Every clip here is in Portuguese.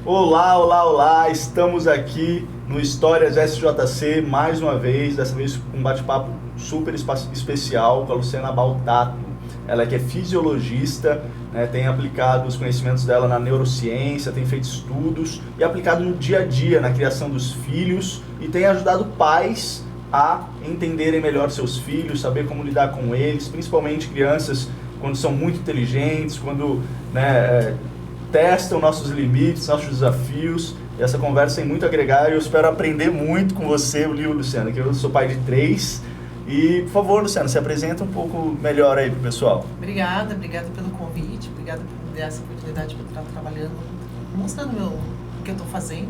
Olá, olá, olá! Estamos aqui no Histórias SJC mais uma vez, dessa vez com um bate-papo super especial com a Luciana Baltato. Ela que é fisiologista, né, tem aplicado os conhecimentos dela na neurociência, tem feito estudos e aplicado no dia a dia, na criação dos filhos, e tem ajudado pais a entenderem melhor seus filhos, saber como lidar com eles, principalmente crianças quando são muito inteligentes, quando testam nossos limites, nossos desafios. E essa conversa tem muito a agregar e eu espero aprender muito com você, Luciana, que eu sou pai de 3. E, por favor, Luciana, se apresenta um pouco melhor aí pro pessoal. Obrigada pelo convite, obrigada por me dar essa oportunidade para estar trabalhando, mostrando o que eu estou fazendo.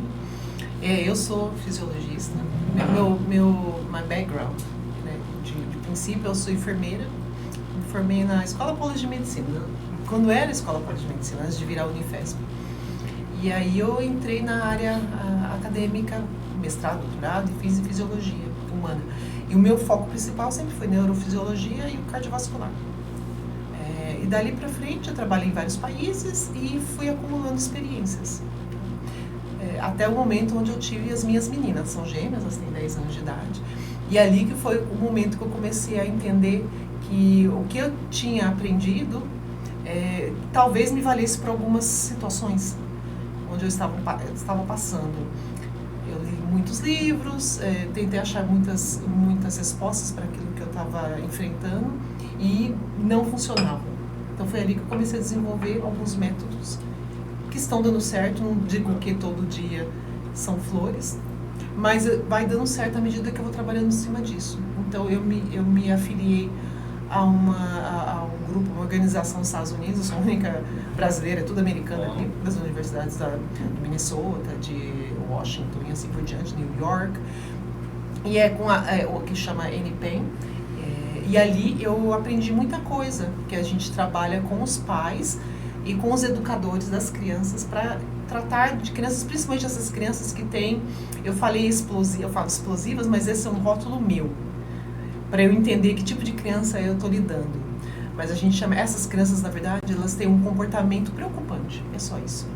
Eu sou fisiologista, my background, né, de princípio eu sou enfermeira, me formei na Escola Paulista de Medicina, quando era Escola Paulista de Medicina, antes de virar a Unifesp. E aí eu entrei na área acadêmica, mestrado, doutorado, e fiz fisiologia humana. E o meu foco principal sempre foi neurofisiologia e o cardiovascular. E dali para frente eu trabalhei em vários países e fui acumulando experiências. Até o momento onde eu tive as minhas meninas, são gêmeas, elas têm 10 anos de idade. E ali que foi o momento que eu comecei a entender que o que eu tinha aprendido talvez me valesse para algumas situações onde eu estava passando. Eu li muitos livros, tentei achar muitas respostas para aquilo que eu estava enfrentando e não funcionava. Então foi ali que eu comecei a desenvolver alguns métodos que estão dando certo. Não digo que todo dia são flores, mas vai dando certo à medida que eu vou trabalhando em cima disso. Então eu me afiliei a um grupo, uma organização nos Estados Unidos. Eu sou a única brasileira, é tudo americana ali, das universidades de Minnesota, de Washington e assim por diante, New York. E com o que chama NPEN. E ali eu aprendi muita coisa, que a gente trabalha com os pais e com os educadores das crianças para tratar de crianças, principalmente essas crianças que têm, eu falo explosivas, mas esse é um rótulo meu, para eu entender que tipo de criança eu estou lidando. Mas a gente chama, essas crianças, na verdade, elas têm um comportamento preocupante, é só isso.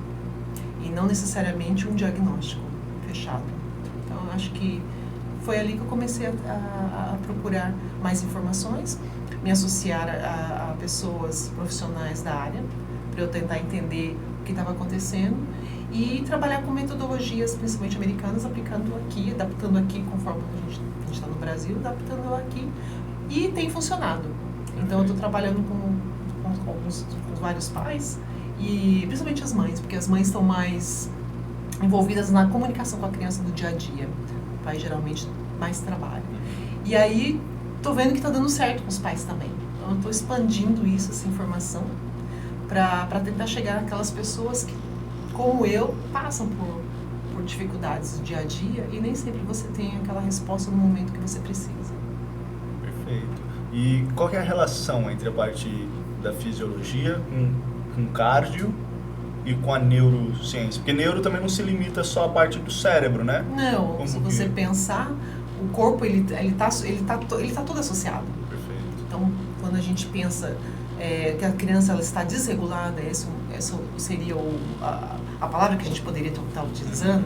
E não necessariamente um diagnóstico fechado. Então, eu acho que foi ali que eu comecei a procurar mais informações, me associar a pessoas profissionais da área, para eu tentar entender o que estava acontecendo e trabalhar com metodologias, principalmente americanas, aplicando aqui, adaptando aqui conforme a gente está no Brasil, adaptando aqui, e tem funcionado. Então eu estou trabalhando com vários pais, e principalmente as mães, porque as mães estão mais envolvidas na comunicação com a criança do dia a dia. O pai geralmente mais trabalha. E aí estou vendo que está dando certo com os pais também. Então eu estou expandindo essa informação, para tentar chegar àquelas pessoas que, como eu, passam por dificuldades do dia a dia e nem sempre você tem aquela resposta no momento que você precisa. Perfeito. E qual que é a relação entre a parte da fisiologia com cardio e com a neurociência? Porque neuro também não se limita só à parte do cérebro, né? Não, como se você pensar, o corpo ele tá todo associado. Perfeito. Então, quando a gente pensa que a criança ela está desregulada, essa seria a palavra que a gente poderia estar utilizando.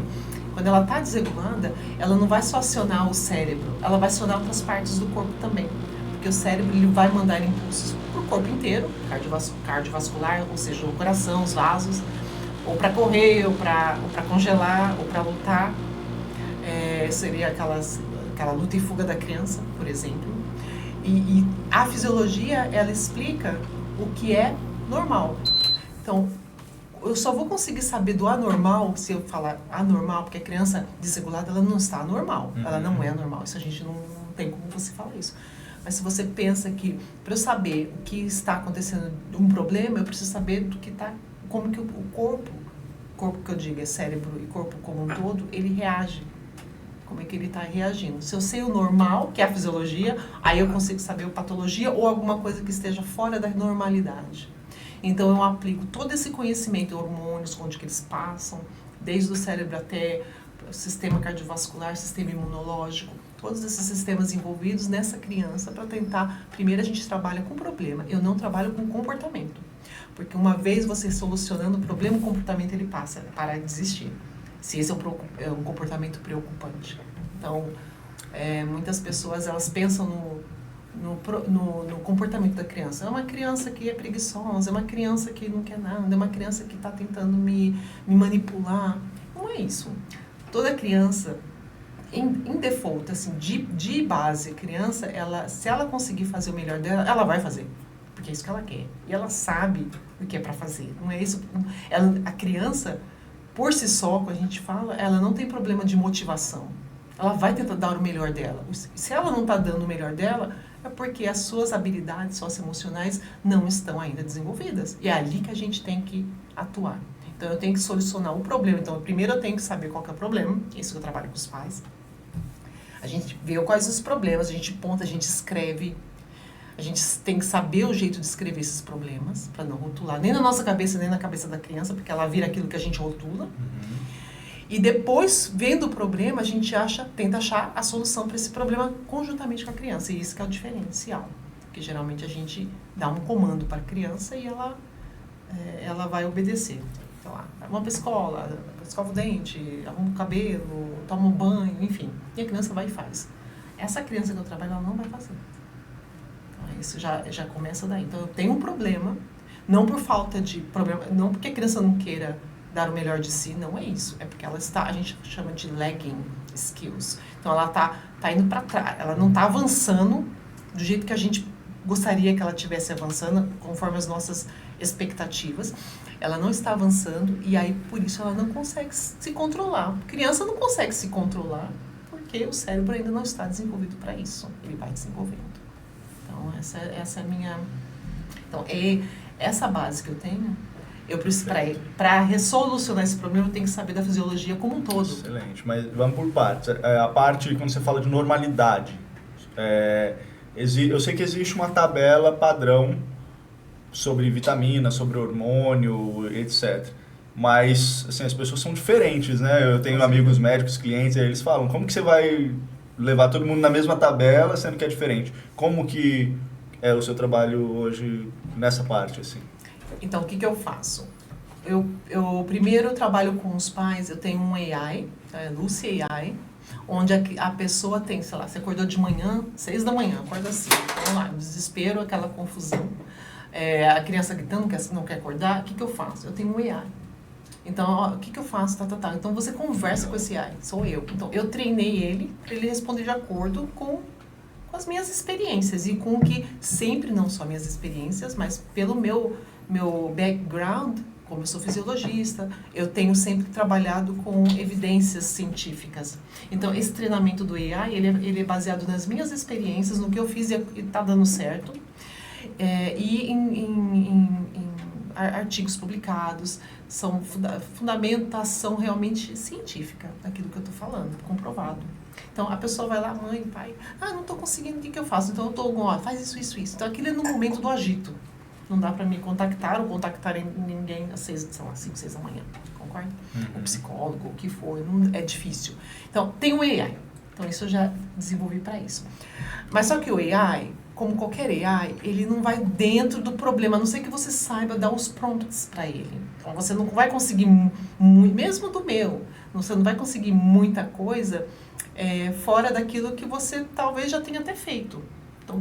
Quando ela está desregulada, ela não vai só acionar o cérebro, ela vai acionar outras partes do corpo também. Porque o cérebro ele vai mandar impulsos para o corpo inteiro, cardiovascular, ou seja, o coração, os vasos, ou para correr, ou para congelar, ou para lutar. Seria aquela luta e fuga da criança, por exemplo. E a fisiologia, ela explica o que é normal. Então, eu só vou conseguir saber do anormal se eu falar anormal, porque a criança desregulada, ela não está anormal. Ela não é anormal. Isso a gente não tem como você falar isso. Mas se você pensa que, para eu saber o que está acontecendo, um problema, eu preciso saber do que está, como que o corpo que eu digo é cérebro e corpo como um todo, ele reage. Como é que ele está reagindo. Se eu sei o normal, que é a fisiologia, aí eu consigo saber a patologia ou alguma coisa que esteja fora da normalidade. Então eu aplico todo esse conhecimento, hormônios, onde que eles passam, desde o cérebro até o sistema cardiovascular, sistema imunológico, todos esses sistemas envolvidos nessa criança para tentar, primeiro a gente trabalha com problema, eu não trabalho com comportamento. Porque uma vez você solucionando o problema, o comportamento ele passa a parar de existir. Se esse é um comportamento preocupante. Então, muitas pessoas elas pensam no comportamento da criança. É uma criança que é preguiçosa, é uma criança que não quer nada, é uma criança que está tentando me manipular. Não é isso. Toda criança, em default, assim, de base, criança, se ela conseguir fazer o melhor dela, ela vai fazer. Porque é isso que ela quer. E ela sabe o que é para fazer. Não é isso. A criança, por si só, quando a gente fala, ela não tem problema de motivação. Ela vai tentar dar o melhor dela. Se ela não está dando o melhor dela, é porque as suas habilidades socioemocionais não estão ainda desenvolvidas. E é ali que a gente tem que atuar. Então, eu tenho que solucionar o problema. Então, primeiro eu tenho que saber qual que é o problema. Isso que eu trabalho com os pais. A gente vê quais os problemas, a gente ponta, a gente escreve. A gente tem que saber o jeito de escrever esses problemas, para não rotular nem na nossa cabeça, nem na cabeça da criança, porque ela vira aquilo que a gente rotula. E depois, vendo o problema, a gente tenta achar a solução para esse problema conjuntamente com a criança. E isso que é o diferencial. Porque geralmente a gente dá um comando para a criança e ela vai obedecer. Então, vamos para a escola, escova o dente, arruma o cabelo, toma um banho, enfim. E a criança vai e faz. Essa criança que eu trabalho, ela não vai fazer. Então, isso já começa daí. Então, eu tenho um problema, não por falta de problema, não porque a criança não queira dar o melhor de si, não é isso. É porque ela está, a gente chama de lagging skills. Então, ela tá indo para trás, ela não está avançando do jeito que a gente gostaria que ela estivesse avançando, conforme as nossas expectativas. Ela não está avançando e aí, por isso, ela não consegue se controlar. A criança não consegue se controlar porque o cérebro ainda não está desenvolvido para isso. Ele vai desenvolvendo. Então, essa é a minha... Então, essa base que eu tenho, eu preciso, para resolucionar esse problema, eu tenho que saber da fisiologia como um todo. Excelente, mas vamos por partes. A parte, quando você fala de normalidade, eu sei que existe uma tabela padrão sobre vitamina, sobre hormônio, etc. Mas, assim, as pessoas são diferentes, né? Eu tenho amigos médicos, clientes, e eles falam, como que você vai levar todo mundo na mesma tabela, sendo que é diferente? Como que é o seu trabalho hoje nessa parte, assim? Então, o que eu faço? Eu primeiro trabalho com os pais, eu tenho um AI, Lucy AI, onde a pessoa tem, sei lá, você acordou de manhã, 6 da manhã, acorda assim, vamos lá, desespero, aquela confusão. A criança gritando, não quer acordar, o que eu faço? Eu tenho um AI. Então, o que eu faço? Então, você conversa com esse AI, sou eu. Então, eu treinei ele para ele responder de acordo com as minhas experiências e com o que sempre, não só minhas experiências, mas pelo meu background, como eu sou fisiologista, eu tenho sempre trabalhado com evidências científicas. Então, esse treinamento do AI, ele é baseado nas minhas experiências, no que eu fiz e está dando certo. E em artigos publicados, são fundamentação realmente científica daquilo que eu estou falando, comprovado. Então, a pessoa vai lá, mãe, pai, não estou conseguindo, o que eu faço? Então, eu estou, faz isso. Então, aquilo é no momento do agito. Não dá para me contactar ou contactar ninguém às 5, 6 da manhã, concorda? O psicólogo, o que for, é difícil. Então, tem o AI. Então, isso eu já desenvolvi para isso. Mas só que o AI, como qualquer AI, ele não vai dentro do problema, a não ser que você saiba dar os prompts para ele. Então, você não vai conseguir, mesmo do meu, você não vai conseguir muita coisa fora daquilo que você talvez já tenha até feito. Então,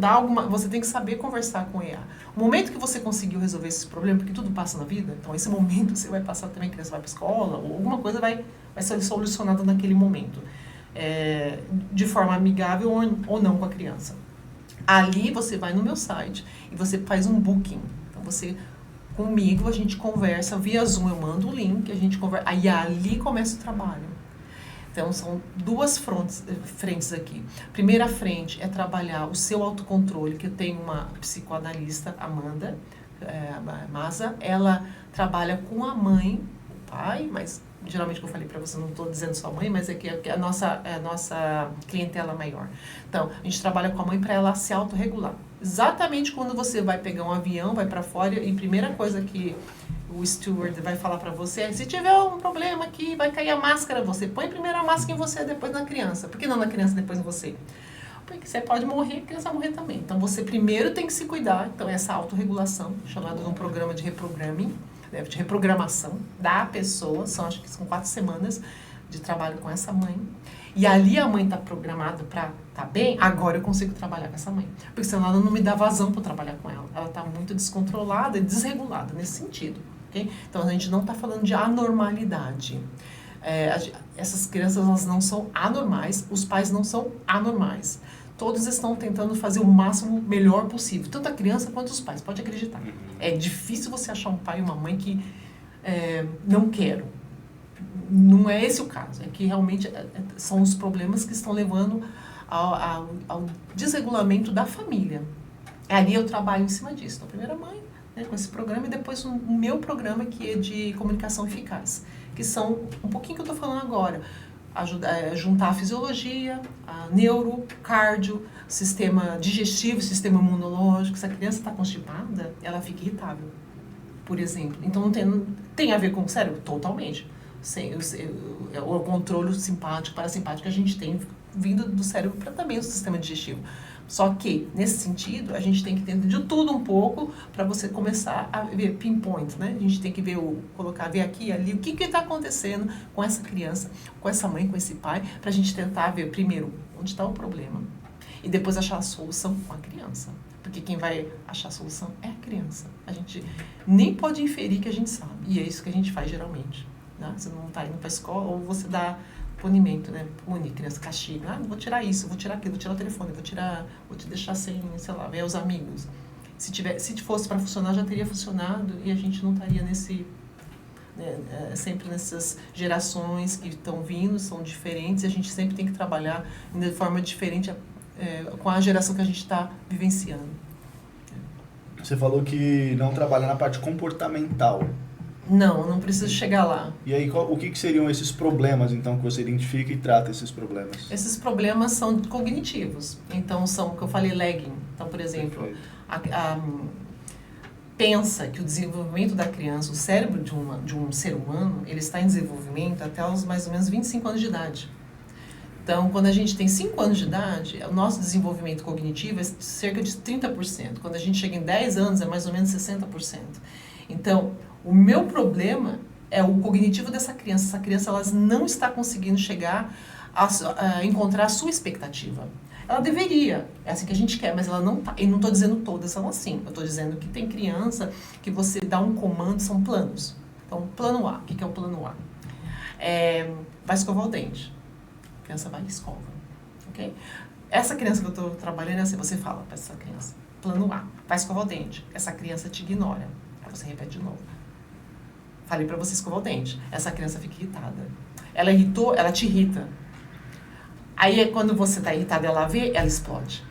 você tem que saber conversar com o AI. O momento que você conseguiu resolver esse problema, porque tudo passa na vida, então esse momento você vai passar também, a criança vai para a escola, ou alguma coisa vai ser solucionada naquele momento. De forma amigável ou não com a criança. Ali você vai no meu site e você faz um booking. Então, comigo, a gente conversa via Zoom, eu mando o link, a gente conversa, aí ali começa o trabalho. Então, são duas frentes aqui. Primeira frente é trabalhar o seu autocontrole, que eu tenho uma psicoanalista, Amanda Maza, ela trabalha com a mãe, o pai, mas geralmente que eu falei para você, não estou dizendo só mãe, mas é que a nossa clientela maior. Então, a gente trabalha com a mãe para ela se autorregular. Exatamente quando você vai pegar um avião, vai para fora, e a primeira coisa que o steward vai falar para você é, se tiver um problema aqui, vai cair a máscara, você põe primeiro a máscara em você, depois na criança. Por que não na criança, depois em você? Porque você pode morrer, a criança vai morrer também. Então, você primeiro tem que se cuidar. Então, essa autorregulação, chamada de um programa de reprogramming, né, de reprogramação da pessoa, acho que são 4 semanas de trabalho com essa mãe. E ali a mãe está programada para estar bem, agora eu consigo trabalhar com essa mãe. Porque senão ela não me dá vazão para trabalhar com ela. Ela está muito descontrolada e desregulada nesse sentido. Okay? Então, a gente não está falando de anormalidade. Essas crianças, elas não são anormais, os pais não são anormais. Todos estão tentando fazer o máximo melhor possível, tanto a criança quanto os pais, pode acreditar. É difícil você achar um pai e uma mãe que não quero. Não é esse o caso, é que realmente são os problemas que estão levando ao desregulamento da família. Ali eu trabalho em cima disso. Então, primeiro a mãe, né, com esse programa, e depois o meu programa, que é de comunicação eficaz, que são um pouquinho que eu estou falando agora. Juntar a fisiologia, a neuro, cardio, sistema digestivo, sistema imunológico. Se a criança está constipada, ela fica irritável, por exemplo. Então, não tem a ver com o cérebro? Totalmente. O controle simpático, parasimpático que a gente tem vindo do cérebro para também o sistema digestivo. Só que, nesse sentido, a gente tem que entender de tudo um pouco para você começar a ver pinpoint, né? A gente tem que ver ver aqui e ali o que está acontecendo com essa criança, com essa mãe, com esse pai, para a gente tentar ver primeiro onde está o problema e depois achar a solução com a criança. Porque quem vai achar a solução é a criança. A gente nem pode inferir que a gente sabe. E é isso que a gente faz geralmente. Né? Você não está indo para a escola ou você dá punimento, né? Pune, criança, castiga. Vou tirar isso, vou tirar aquilo, vou tirar o telefone, vou te deixar sem, sei lá, ver os amigos. Se fosse para funcionar, já teria funcionado e a gente não estaria sempre nessas gerações que estão vindo, são diferentes, e a gente sempre tem que trabalhar de forma diferente com a geração que a gente está vivenciando. Você falou que não trabalha na parte comportamental. Não precisa chegar lá. E aí, o que seriam esses problemas, então, que você identifica e trata esses problemas? Esses problemas são cognitivos. Então, são o que eu falei, lagging. Então, por exemplo, pensa que o desenvolvimento da criança, o cérebro de um ser humano, ele está em desenvolvimento até os mais ou menos 25 anos de idade. Então, quando a gente tem 5 anos de idade, o nosso desenvolvimento cognitivo é cerca de 30%. Quando a gente chega em 10 anos, é mais ou menos 60%. Então, o meu problema é o cognitivo dessa criança. Essa criança, ela não está conseguindo chegar a encontrar a sua expectativa. Ela deveria, é assim que a gente quer, mas ela não está. E não estou dizendo todas são assim. Eu estou dizendo que tem criança que você dá um comando, são planos. Então, plano A. O que é o plano A? Vai escovar o dente. A criança vai e escova. Okay? Essa criança que eu estou trabalhando é assim, você fala para essa criança, plano A, vai escovar o dente. Essa criança te ignora. Aí você repete de novo. Falei para você escovar o dente. Essa criança fica irritada. Ela irritou, ela te irrita. Aí, quando você está irritada, ela vê, ela explode.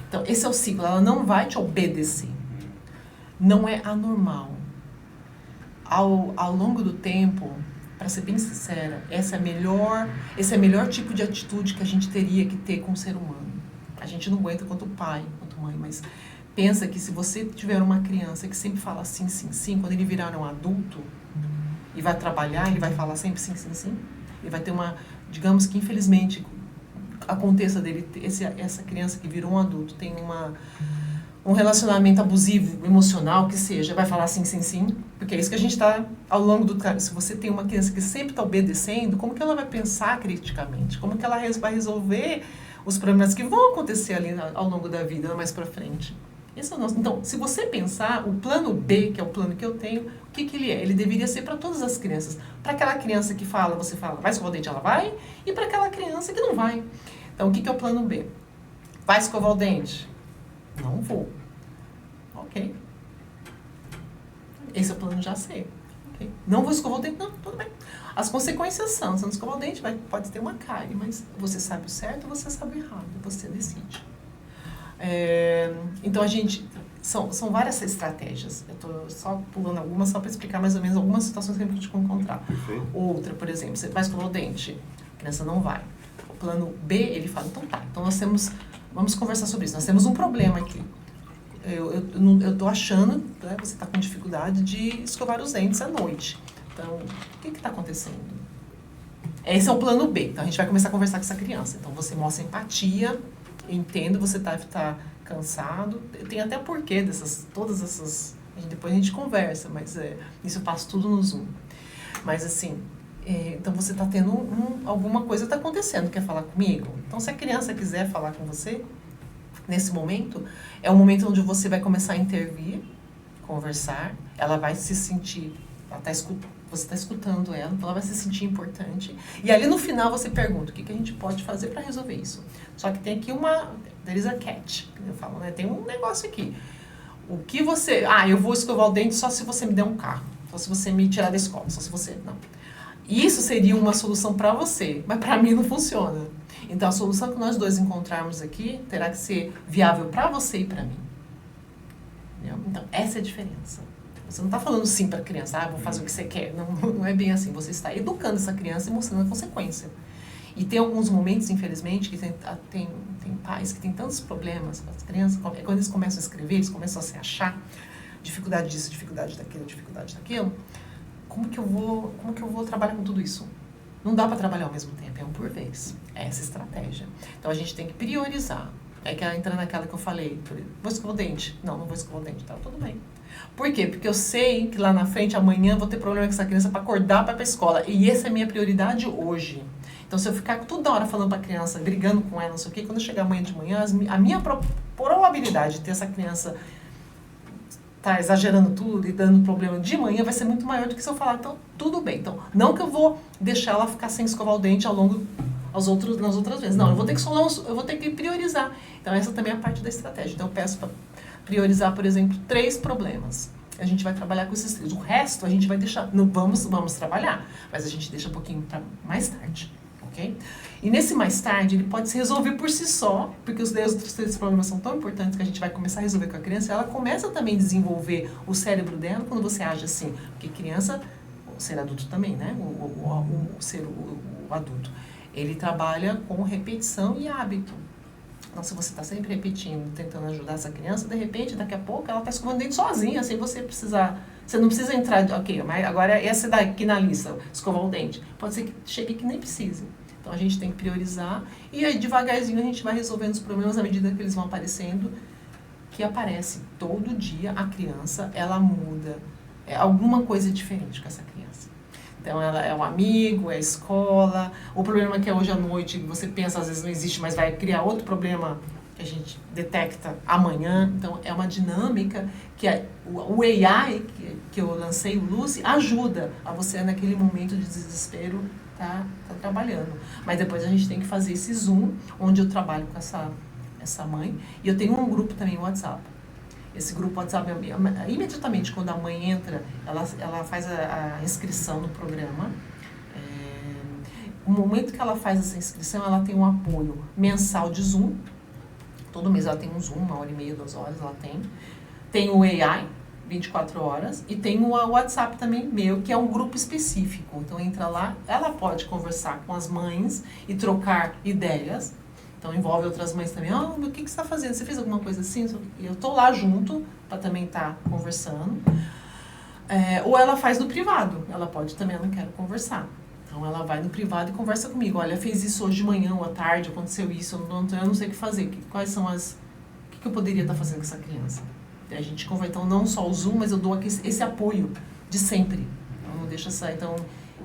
Então, esse é o ciclo. Ela não vai te obedecer. Não é anormal. Ao longo do tempo, para ser bem sincera, esse é o melhor tipo de atitude que a gente teria que ter com o ser humano. A gente não aguenta quanto pai, quanto mãe, mas pensa que se você tiver uma criança que sempre fala sim, sim, sim, quando ele virar um adulto e vai trabalhar, ele vai falar sempre sim, sim, sim. Ele vai ter digamos que infelizmente aconteça dele, essa criança que virou um adulto tem um relacionamento abusivo, emocional, que seja, vai falar sim, sim, sim, porque é isso que a gente está ao longo do caminho. Se você tem uma criança que sempre está obedecendo, como que ela vai pensar criticamente? Como que ela vai resolver os problemas que vão acontecer ali ao longo da vida, mais para frente? Esse é o nosso. Então, se você pensar, o plano B, que é o plano que eu tenho, o que ele é? Ele deveria ser para todas as crianças. Para aquela criança que fala, você fala, vai escovar o dente, ela vai, e para aquela criança que não vai. Então, o que é o plano B? Vai escovar o dente? Não vou. Ok. Esse é o plano já C. Okay. Não vou escovar o dente? Não, tudo bem. As consequências são, se não escovar o dente, pode ter uma cárie, mas você sabe o certo, você sabe o errado, você decide. Então, são várias estratégias. Eu estou só pulando algumas, só para explicar mais ou menos algumas situações que a gente vai encontrar. Perfeito. Outra, por exemplo, você vai escovar o dente, a criança não vai. O plano B, ele fala, então tá, então vamos conversar sobre isso. Nós temos um problema aqui. Eu estou achando, né, você está com dificuldade de escovar os dentes à noite. Então, o que está acontecendo? Esse é o plano B. Então, a gente vai começar a conversar com essa criança. Então, você mostra empatia, Entendo, você tá cansado. Tem até porquê todas essas... Depois a gente conversa, mas isso eu passo tudo no Zoom. Mas assim, então você está tendo alguma coisa está acontecendo, quer falar comigo? Então se a criança quiser falar com você, nesse momento, é um momento onde você vai começar a intervir, conversar, ela vai se sentir, você está escutando ela, então ela vai se sentir importante. E ali no final você pergunta, o que a gente pode fazer para resolver isso? Só que tem aqui there is a catch, eu falo, né? Tem um negócio aqui. O que você... eu vou escovar o dente só se você me der um carro, só se você me tirar da escola, só se você... Não. Isso seria uma solução para você, mas para mim não funciona. Então a solução que nós dois encontrarmos aqui terá que ser viável para você e para mim. Entendeu? Então essa é a diferença. Você não está falando sim para a criança, vou fazer o que você quer. Não é bem assim. Você está educando essa criança e mostrando a consequência. E tem alguns momentos, infelizmente, que tem pais que têm tantos problemas com as crianças, quando eles começam a escrever, eles começam a se achar, dificuldade disso, dificuldade daquilo. Como que eu vou trabalhar com tudo isso? Não dá para trabalhar ao mesmo tempo, é um por vez. É essa estratégia. Então a gente tem que priorizar. É que entra naquela que eu falei, vou escovar o dente? Não vou escovar o dente, tá tudo bem. Por quê? Porque eu sei que lá na frente, amanhã, eu vou ter problema com essa criança para acordar para ir para a escola. E essa é a minha prioridade hoje. Então, se eu ficar toda hora falando para a criança, brigando com ela, não sei o quê, quando eu chegar amanhã de manhã, a minha probabilidade de ter essa criança tá exagerando tudo e dando problema de manhã vai ser muito maior do que se eu falar, então, tudo bem. Então, não que eu vou deixar ela ficar sem escovar o dente nas outras vezes. Não, eu vou ter que priorizar. Então, essa também é a parte da estratégia. Então, eu peço para priorizar, por exemplo, 3 problemas. A gente vai trabalhar com esses 3. O resto, a gente vai deixar... Não, vamos trabalhar, mas a gente deixa um pouquinho para mais tarde. Okay? E nesse mais tarde, ele pode se resolver por si só, porque os outros 3 problemas são tão importantes que a gente vai começar a resolver com a criança, ela começa também a desenvolver o cérebro dela quando você age assim. Porque criança, o ser adulto também, né? O adulto, ele trabalha com repetição e hábito. Então, se você está sempre repetindo, tentando ajudar essa criança, de repente, daqui a pouco, ela está escovando dente sozinha, sem você precisar... Você não precisa entrar... Ok, mas agora essa daqui na lista, escovar o dente. Pode ser que chegue que nem precise. Então, a gente tem que priorizar e aí, devagarzinho, a gente vai resolvendo os problemas à medida que eles vão aparecendo, que aparece todo dia a criança, ela muda. Alguma coisa diferente com essa criança. Então, ela é um amigo, é a escola. O problema que é hoje à noite, você pensa, às vezes não existe, mas vai criar outro problema que a gente detecta amanhã. Então, é uma dinâmica que o AI que eu lancei, o Lucy, ajuda a você, naquele momento de desespero, tá trabalhando. Mas depois a gente tem que fazer esse Zoom, onde eu trabalho com essa mãe. E eu tenho um grupo também no WhatsApp. Esse grupo WhatsApp, imediatamente quando a mãe entra, ela faz a inscrição no programa. No momento que ela faz essa inscrição, ela tem um apoio mensal de Zoom. Todo mês ela tem um Zoom, 1h30, 2 horas ela tem. Tem o AI, 24 horas, e tem o WhatsApp também meu, que é um grupo específico. Então entra lá, ela pode conversar com as mães e trocar ideias. Então envolve outras mães também. O que você está fazendo? Você fez alguma coisa assim? Eu estou lá junto para também estar conversando. Ou ela faz no privado. Ela pode também, eu não quero conversar. Então ela vai no privado e conversa comigo. Olha, fez isso hoje de manhã ou à tarde, aconteceu isso, eu não sei o que fazer. Quais são o que eu poderia estar fazendo com essa criança? A gente conversa, então, não só o Zoom, mas eu dou aqui esse apoio de sempre. Eu não deixo sair. Então,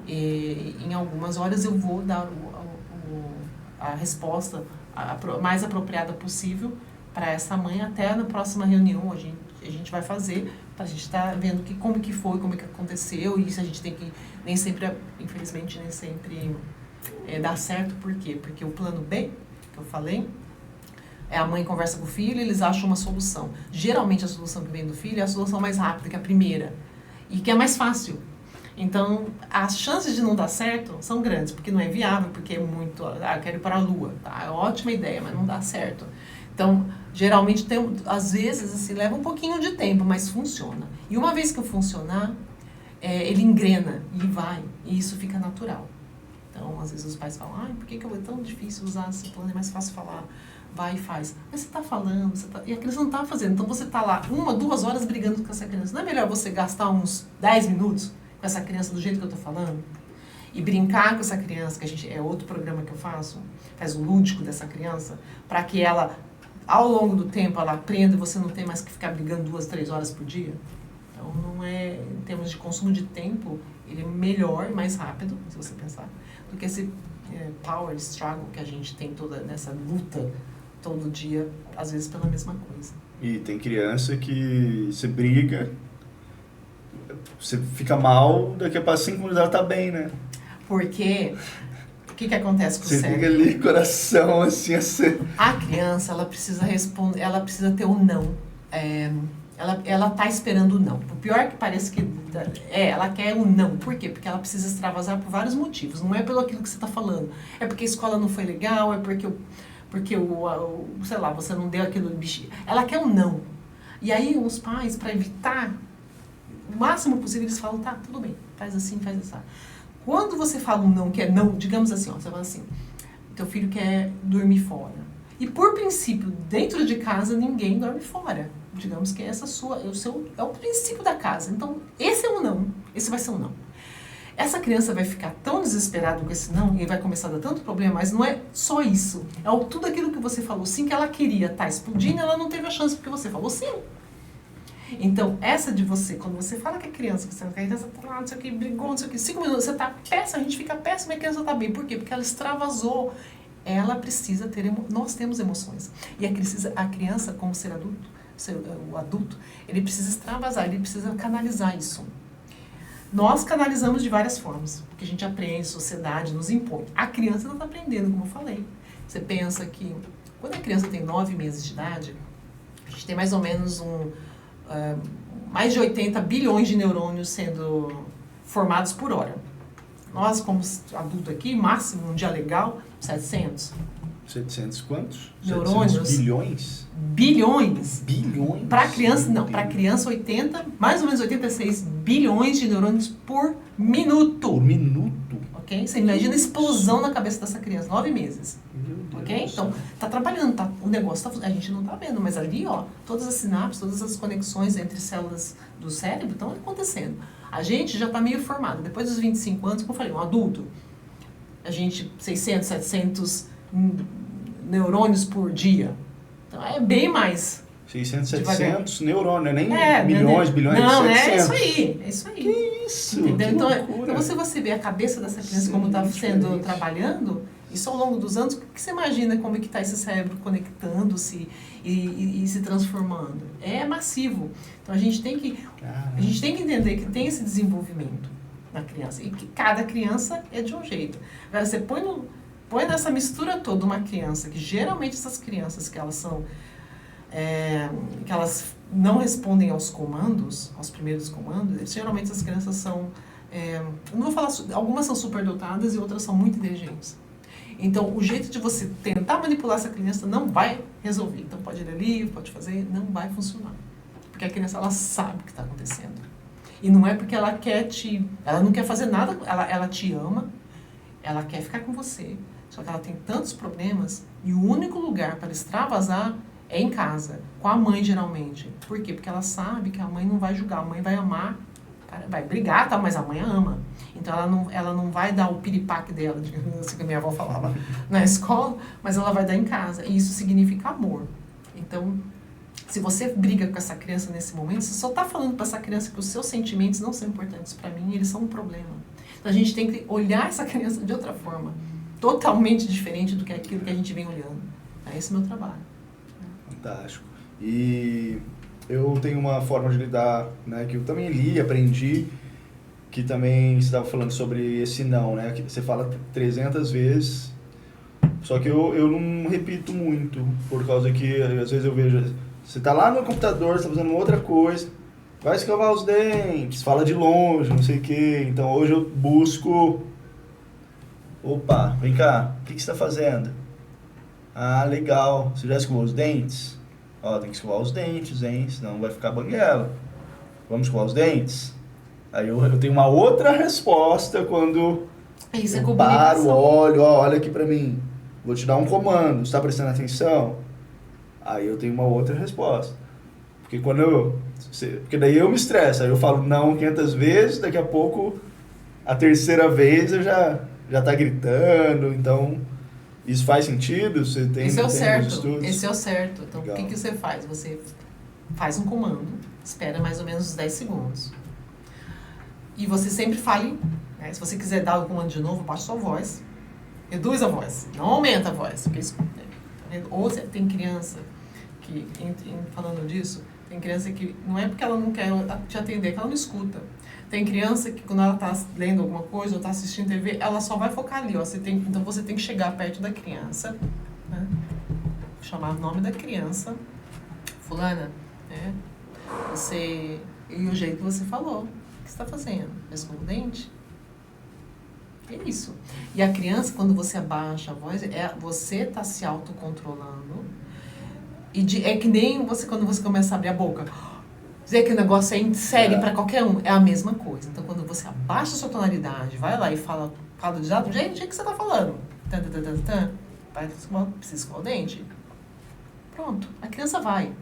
em algumas horas eu vou dar a resposta mais apropriada possível para essa mãe, até na próxima reunião a gente vai fazer, para a gente estar vendo como que foi, como que aconteceu, e isso a gente tem que, nem sempre, infelizmente, nem sempre dá certo. Por quê? Porque o plano B, que eu falei, a mãe conversa com o filho e eles acham uma solução. Geralmente a solução que vem do filho é a solução mais rápida, que é a primeira, e que é mais fácil. Então, as chances de não dar certo são grandes, porque não é viável, porque é muito... quero ir para a Lua, tá? É ótima ideia, mas não dá certo. Então, geralmente, às vezes, assim, leva um pouquinho de tempo, mas funciona. E uma vez que funcionar, ele engrena e vai, e isso fica natural. Então, às vezes os pais falam, por que é tão difícil usar esse plano, é mais fácil falar, vai e faz. Mas você está falando, e a criança não está fazendo, então você está lá 1, 2 horas brigando com essa criança. Não é melhor você gastar uns 10 minutos com essa criança do jeito que eu estou falando? e brincar com essa criança, que a gente é outro programa que eu faço, faz o lúdico dessa criança, para que ela, ao longo do tempo, ela aprenda e você não tem mais que ficar brigando 2, 3 horas por dia. Então, não é, em termos de consumo de tempo, ele é melhor e mais rápido, se você pensar, do que esse power struggle que a gente tem toda nessa luta todo dia, às vezes pela mesma coisa. E tem criança que você briga, você fica mal, daqui a 5 minutos ela tá bem, né? Porque o que acontece com o Você cérebro? fica ali, coração, assim, assim. A criança, ela precisa responder, ela precisa ter o não. Ela tá esperando o não. Por pior que pareça que ela quer o não. Por quê? Porque ela precisa extravasar por vários motivos. Não é pelo aquilo que você está falando. É porque a escola não foi legal, é porque sei lá, você não deu aquilo de bichinho. Ela quer o não. E aí os pais, para evitar o máximo possível, eles falam, tá, tudo bem, faz assim, faz assim. Quando você fala um não, que é não, digamos assim, ó, você fala assim, teu filho quer dormir fora. E por princípio, dentro de casa, ninguém dorme fora. Digamos que essa é o princípio da casa. Então, esse é um não, esse vai ser um não. Essa criança vai ficar tão desesperada com esse não e vai começar a dar tanto problema, mas não é só isso. É tudo aquilo que você falou sim, que ela queria tá explodindo, ela não teve a chance porque você falou sim. Então, essa de você, quando você fala que a criança tá lá, não sei o que, brigou, não sei o que, 5 minutos, você tá péssimo, a gente fica péssimo e a criança tá bem. Por quê? Porque ela extravasou. Ela precisa ter, nós temos emoções. E a criança, como ser adulto, o adulto, ele precisa extravasar, ele precisa canalizar isso. Nós canalizamos de várias formas, porque a gente aprende, sociedade nos impõe. A criança não está aprendendo, como eu falei. Você pensa que, quando a criança tem 9 meses de idade, a gente tem mais ou menos mais de 80 bilhões de neurônios sendo formados por hora. Nós, como adulto aqui, máximo, um dia legal, 700. 700 quantos? Neurônios. 700 bilhões? Bilhões. Bilhões? Para criança, não. Para criança, 80, mais ou menos 86 bilhões de neurônios por minuto. Por minuto? Ok? Você imagina a explosão na cabeça dessa criança, 9 meses. Meu Deus. Ok? Então, tá trabalhando, o negócio a gente não tá vendo, mas ali, ó, todas as sinapses, todas as conexões entre células do cérebro estão acontecendo. A gente já tá meio formado. Depois dos 25 anos, como eu falei, um adulto, a gente, 600, 700 neurônios por dia. Então, é bem mais 600, devagar. 700 neurônios, nem É, milhões, bilhões, não, 700. é isso aí, é isso aí. Que isso? Entendeu? Que Então, loucura. então, se você vê a cabeça dessa criança Sim, como está sendo diferente. trabalhando, isso ao longo dos anos, o que você imagina como é que está esse cérebro conectando-se e se transformando? É massivo. Então, a gente tem que entender que tem esse desenvolvimento na criança e que cada criança é de um jeito. Agora, você põe nessa mistura toda uma criança, que geralmente essas crianças que elas são... que elas não respondem aos comandos, aos primeiros comandos, geralmente essas crianças são, eu não vou falar, algumas são superdotadas e outras são muito inteligentes. Então, o jeito de você tentar manipular essa criança não vai resolver. Então, pode ler livro, pode fazer, não vai funcionar. Porque a criança, ela sabe o que está acontecendo. E não é porque ela ela não quer fazer nada, ela te ama, ela quer ficar com você, só que ela tem tantos problemas e o único lugar para extravasar é em casa, com a mãe geralmente. Por quê? Porque ela sabe que a mãe não vai julgar, a mãe vai amar, vai brigar, tá? Mas a mãe a ama. Então ela não vai dar o piripaque dela, digamos assim, que a minha avó falava na escola, mas ela vai dar em casa. E isso significa amor. Então, se você briga com essa criança nesse momento, você só está falando para essa criança que os seus sentimentos não são importantes para mim, eles são um problema. Então a gente tem que olhar essa criança de outra forma, totalmente diferente do que aquilo que a gente vem olhando. Esse é o meu trabalho. Fantástico. E eu tenho uma forma de lidar, né, que eu também li, aprendi, que também você estava falando sobre esse não, né, que você fala 300 vezes, só que eu não repito muito, por causa que às vezes eu vejo, você está lá no computador, você está fazendo outra coisa, vai escovar os dentes, fala de longe, não sei o quê, então hoje eu busco, opa, vem cá, o que você está fazendo? Ah, legal. Você já escovou os dentes? Ó, tem que escovar os dentes, hein? Senão vai ficar banguela. Vamos escovar os dentes? Aí eu tenho uma outra resposta quando Isso é eu comunicação. paro, olho, ó, olha aqui pra mim. Vou te dar um comando. Você tá prestando atenção? Aí eu tenho uma outra resposta. Porque porque daí eu me estresso. Aí eu falo não 500 vezes, daqui a pouco a terceira vez eu já tá gritando, então isso faz sentido? Você tem, Esse é o tem certo, estudos? esse é o certo. Então, Legal. o que você faz? Você faz um comando, espera mais ou menos uns 10 segundos. E você sempre fale, né? Se você quiser dar o comando de novo, baixa sua voz, reduz a voz, não aumenta a voz. Porque isso, ou você tem criança que, falando disso, tem criança que não é porque ela não quer te atender, é que ela não escuta. Tem criança que quando ela está lendo alguma coisa ou está assistindo TV, ela só vai focar ali. Ó. Então você tem que chegar perto da criança, né? Chamar o nome da criança, fulana, né? E o jeito que você falou, o que você está fazendo? Escova o dente? É isso. E a criança, quando você abaixa a voz, você está se autocontrolando. É que nem você, quando você começa a abrir a boca, dizer que o negócio é sério para qualquer um, é a mesma coisa. Então, quando você abaixa a sua tonalidade, vai lá e fala do jeito que você está falando. Precisa escovar o dente. Pronto, a criança vai.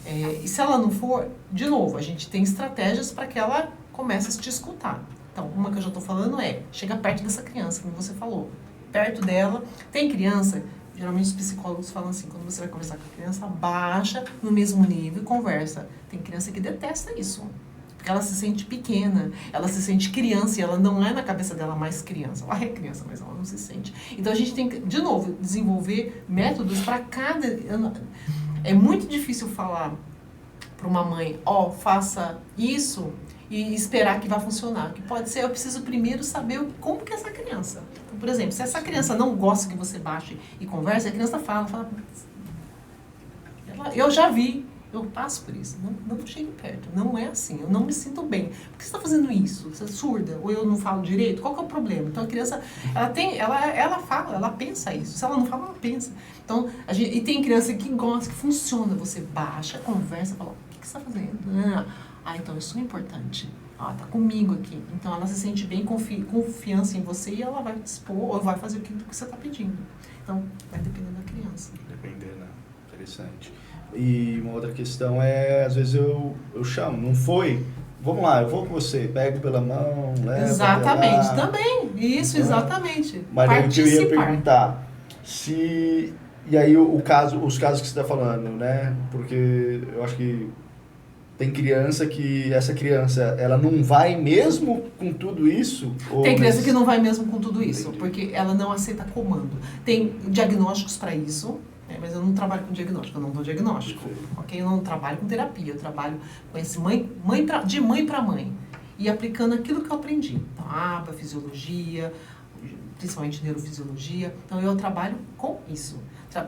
E se ela não for, de novo, a gente tem estratégias para que ela comece a te escutar. Então, uma que eu já estou falando chega perto dessa criança, como você falou. Perto dela. Tem criança, geralmente os psicólogos falam assim, quando você vai conversar com a criança, abaixa no mesmo nível e conversa. Tem criança que detesta isso. Porque ela se sente pequena, ela se sente criança e ela não é na cabeça dela mais criança. Ela é criança, mas ela não se sente. Então, a gente tem que, de novo, desenvolver métodos para cada... É muito difícil falar para uma mãe, faça isso e esperar que vai funcionar. Que pode ser, eu preciso primeiro saber como que é essa criança. Então, por exemplo, se essa criança não gosta que você baixe e converse, a criança fala, eu já vi, eu passo por isso, não chegue perto, não é assim, eu não me sinto bem. Por que você está fazendo isso? Você é surda? Ou eu não falo direito? Qual que é o problema? Então, a criança, ela fala, ela pensa isso. Se ela não fala, ela pensa. Então, e tem criança que gosta, que funciona. Você baixa, conversa, fala, o que você está fazendo? Então isso é importante. Tá comigo aqui. Então ela se sente bem, confiança em você e ela vai dispor ou vai fazer aquilo que você está pedindo. Então, vai depender da criança. Depender, né? Interessante. E uma outra questão é, às vezes eu chamo, não foi? Vamos lá, eu vou com você, pego pela mão, leva. Exatamente, também. Isso, exatamente. Mas aí eu ia perguntar, e aí os casos que você está falando, né? Porque eu acho que tem criança que, essa criança, ela não vai mesmo com tudo isso? Tem criança que não vai mesmo com tudo isso, porque ela não aceita comando. Tem diagnósticos para isso, mas eu não trabalho com diagnóstico, eu não dou diagnóstico. Ok? Eu não trabalho com terapia, eu trabalho com esse de mãe para mãe. E aplicando aquilo que eu aprendi. Então, ABA, fisiologia, principalmente neurofisiologia. Então, eu trabalho com isso.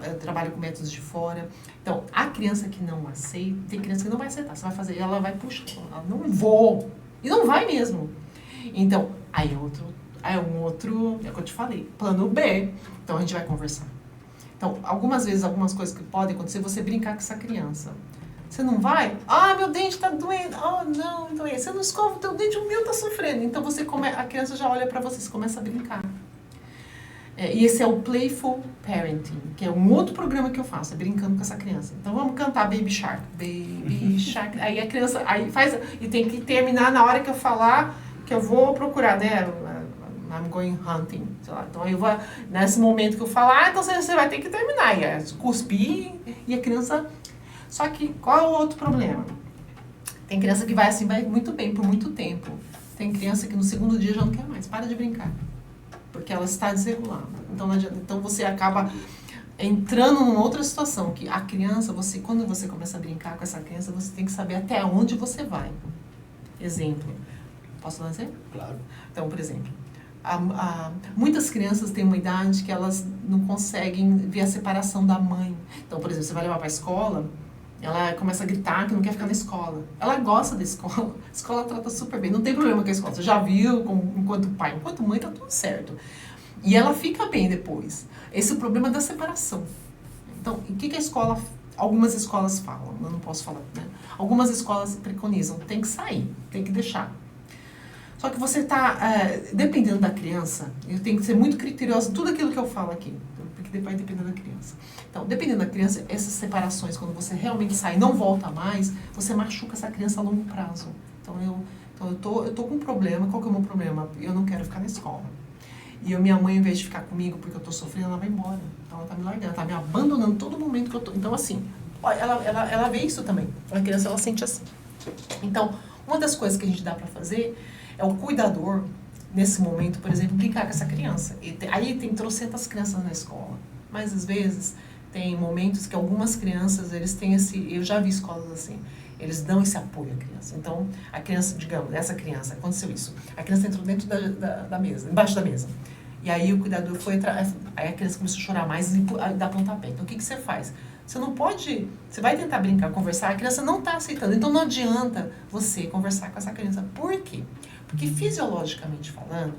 Eu trabalho com métodos de fora. Então, a criança que não aceita, tem criança que não vai aceitar. Você vai fazer, ela vai puxar, ela não vou. E não vai mesmo. Então, aí é um outro, é o que eu te falei, plano B. Então, a gente vai conversar. Então, algumas vezes, algumas coisas que podem acontecer, você brincar com essa criança. Você não vai? Meu dente tá doendo. Não, então você não escova o teu dente, o meu tá sofrendo. Então, a criança já olha pra você, você começa a brincar. E esse é o Playful Parenting, que é um outro programa que eu faço, brincando com essa criança. Então, vamos cantar Baby Shark. Baby Shark. Aí a criança faz, e tem que terminar na hora que eu falar, que eu vou procurar, né? I'm going hunting, sei lá. Então, eu vou, nesse momento que eu falar, então você vai ter que terminar. E cuspir, e a criança... Só que, qual é o outro problema? Tem criança que vai muito bem, por muito tempo. Tem criança que no segundo dia já não quer mais, para de brincar. Porque ela está desregulada. Então você acaba entrando numa outra situação, que a criança, quando você começa a brincar com essa criança, você tem que saber até onde você vai. Exemplo. Posso dar um exemplo? Claro. Então, por exemplo, muitas crianças têm uma idade que elas não conseguem ver a separação da mãe. Então, por exemplo, você vai levar para a escola, ela começa a gritar que não quer ficar na escola. Ela gosta da escola. A escola trata super bem. Não tem problema com a escola. Você já viu, enquanto pai, enquanto mãe, tá tudo certo. E ela fica bem depois. Esse é o problema da separação. Então, o que a escola... Algumas escolas falam, eu não posso falar, né? Algumas escolas preconizam, tem que sair, tem que deixar. Só que você está... dependendo da criança, eu tenho que ser muito criteriosa em tudo aquilo que eu falo aqui. Porque vai depender da criança. Então, dependendo da criança, essas separações, quando você realmente sai e não volta mais, você machuca essa criança a longo prazo. Então, Então, eu tô com um problema. Qual que é o meu problema? Eu não quero ficar na escola. E minha mãe, em vez de ficar comigo porque eu tô sofrendo, ela vai embora. Então, ela tá me largando, ela tá me abandonando todo momento que eu tô. Então, assim, ela vê isso também. A criança, ela sente assim. Então, uma das coisas que a gente dá para fazer é o cuidador, nesse momento, por exemplo, brincar com essa criança. Aí tem trocentas crianças na escola. Mas, às vezes, tem momentos que algumas crianças, eles têm esse... Eu já vi escolas assim. Eles dão esse apoio à criança. Então, a criança, digamos, essa criança, aconteceu isso. A criança entrou dentro da mesa, embaixo da mesa. E aí o cuidador foi atrás. Aí a criança começou a chorar mais e dá pontapé. Então, o que você faz? Você não pode... Você vai tentar brincar, conversar, a criança não está aceitando. Então, não adianta você conversar com essa criança. Por quê? Porque, fisiologicamente falando,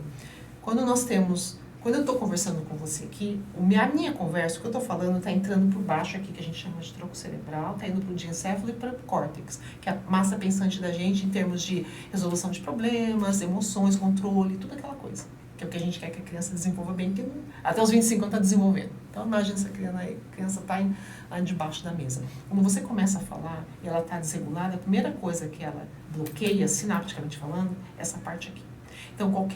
quando eu estou conversando com você aqui, a minha conversa, o que eu estou falando, está entrando por baixo aqui, que a gente chama de tronco cerebral, está indo para o diencéfalo e para o córtex, que é a massa pensante da gente em termos de resolução de problemas, emoções, controle, tudo aquela coisa. Que é o que a gente quer que a criança desenvolva bem, que até os 25 anos está desenvolvendo. Então, imagina essa criança está lá debaixo da mesa. Quando você começa a falar e ela está desregulada, a primeira coisa que ela bloqueia, sinapticamente falando, é essa parte aqui. Então,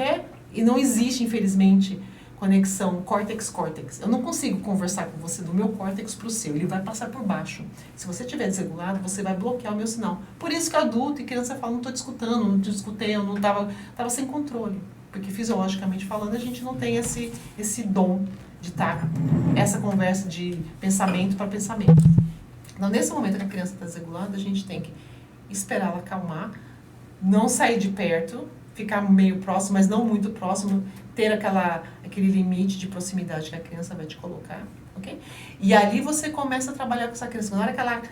e não existe, infelizmente, conexão córtex-córtex. Eu não consigo conversar com você do meu córtex para o seu, ele vai passar por baixo. Se você estiver desregulado, você vai bloquear o meu sinal. Por isso que adulto e criança falam, não estou discutindo, não discutei, eu não estava sem controle. Porque fisiologicamente falando, a gente não tem esse dom de estar essa conversa de pensamento para pensamento. Então, nesse momento que a criança está desregulada, a gente tem que esperar ela acalmar, não sair de perto, ficar meio próximo, mas não muito próximo, ter aquele limite de proximidade que a criança vai te colocar, ok? E ali você começa a trabalhar com essa criança. Na hora que ela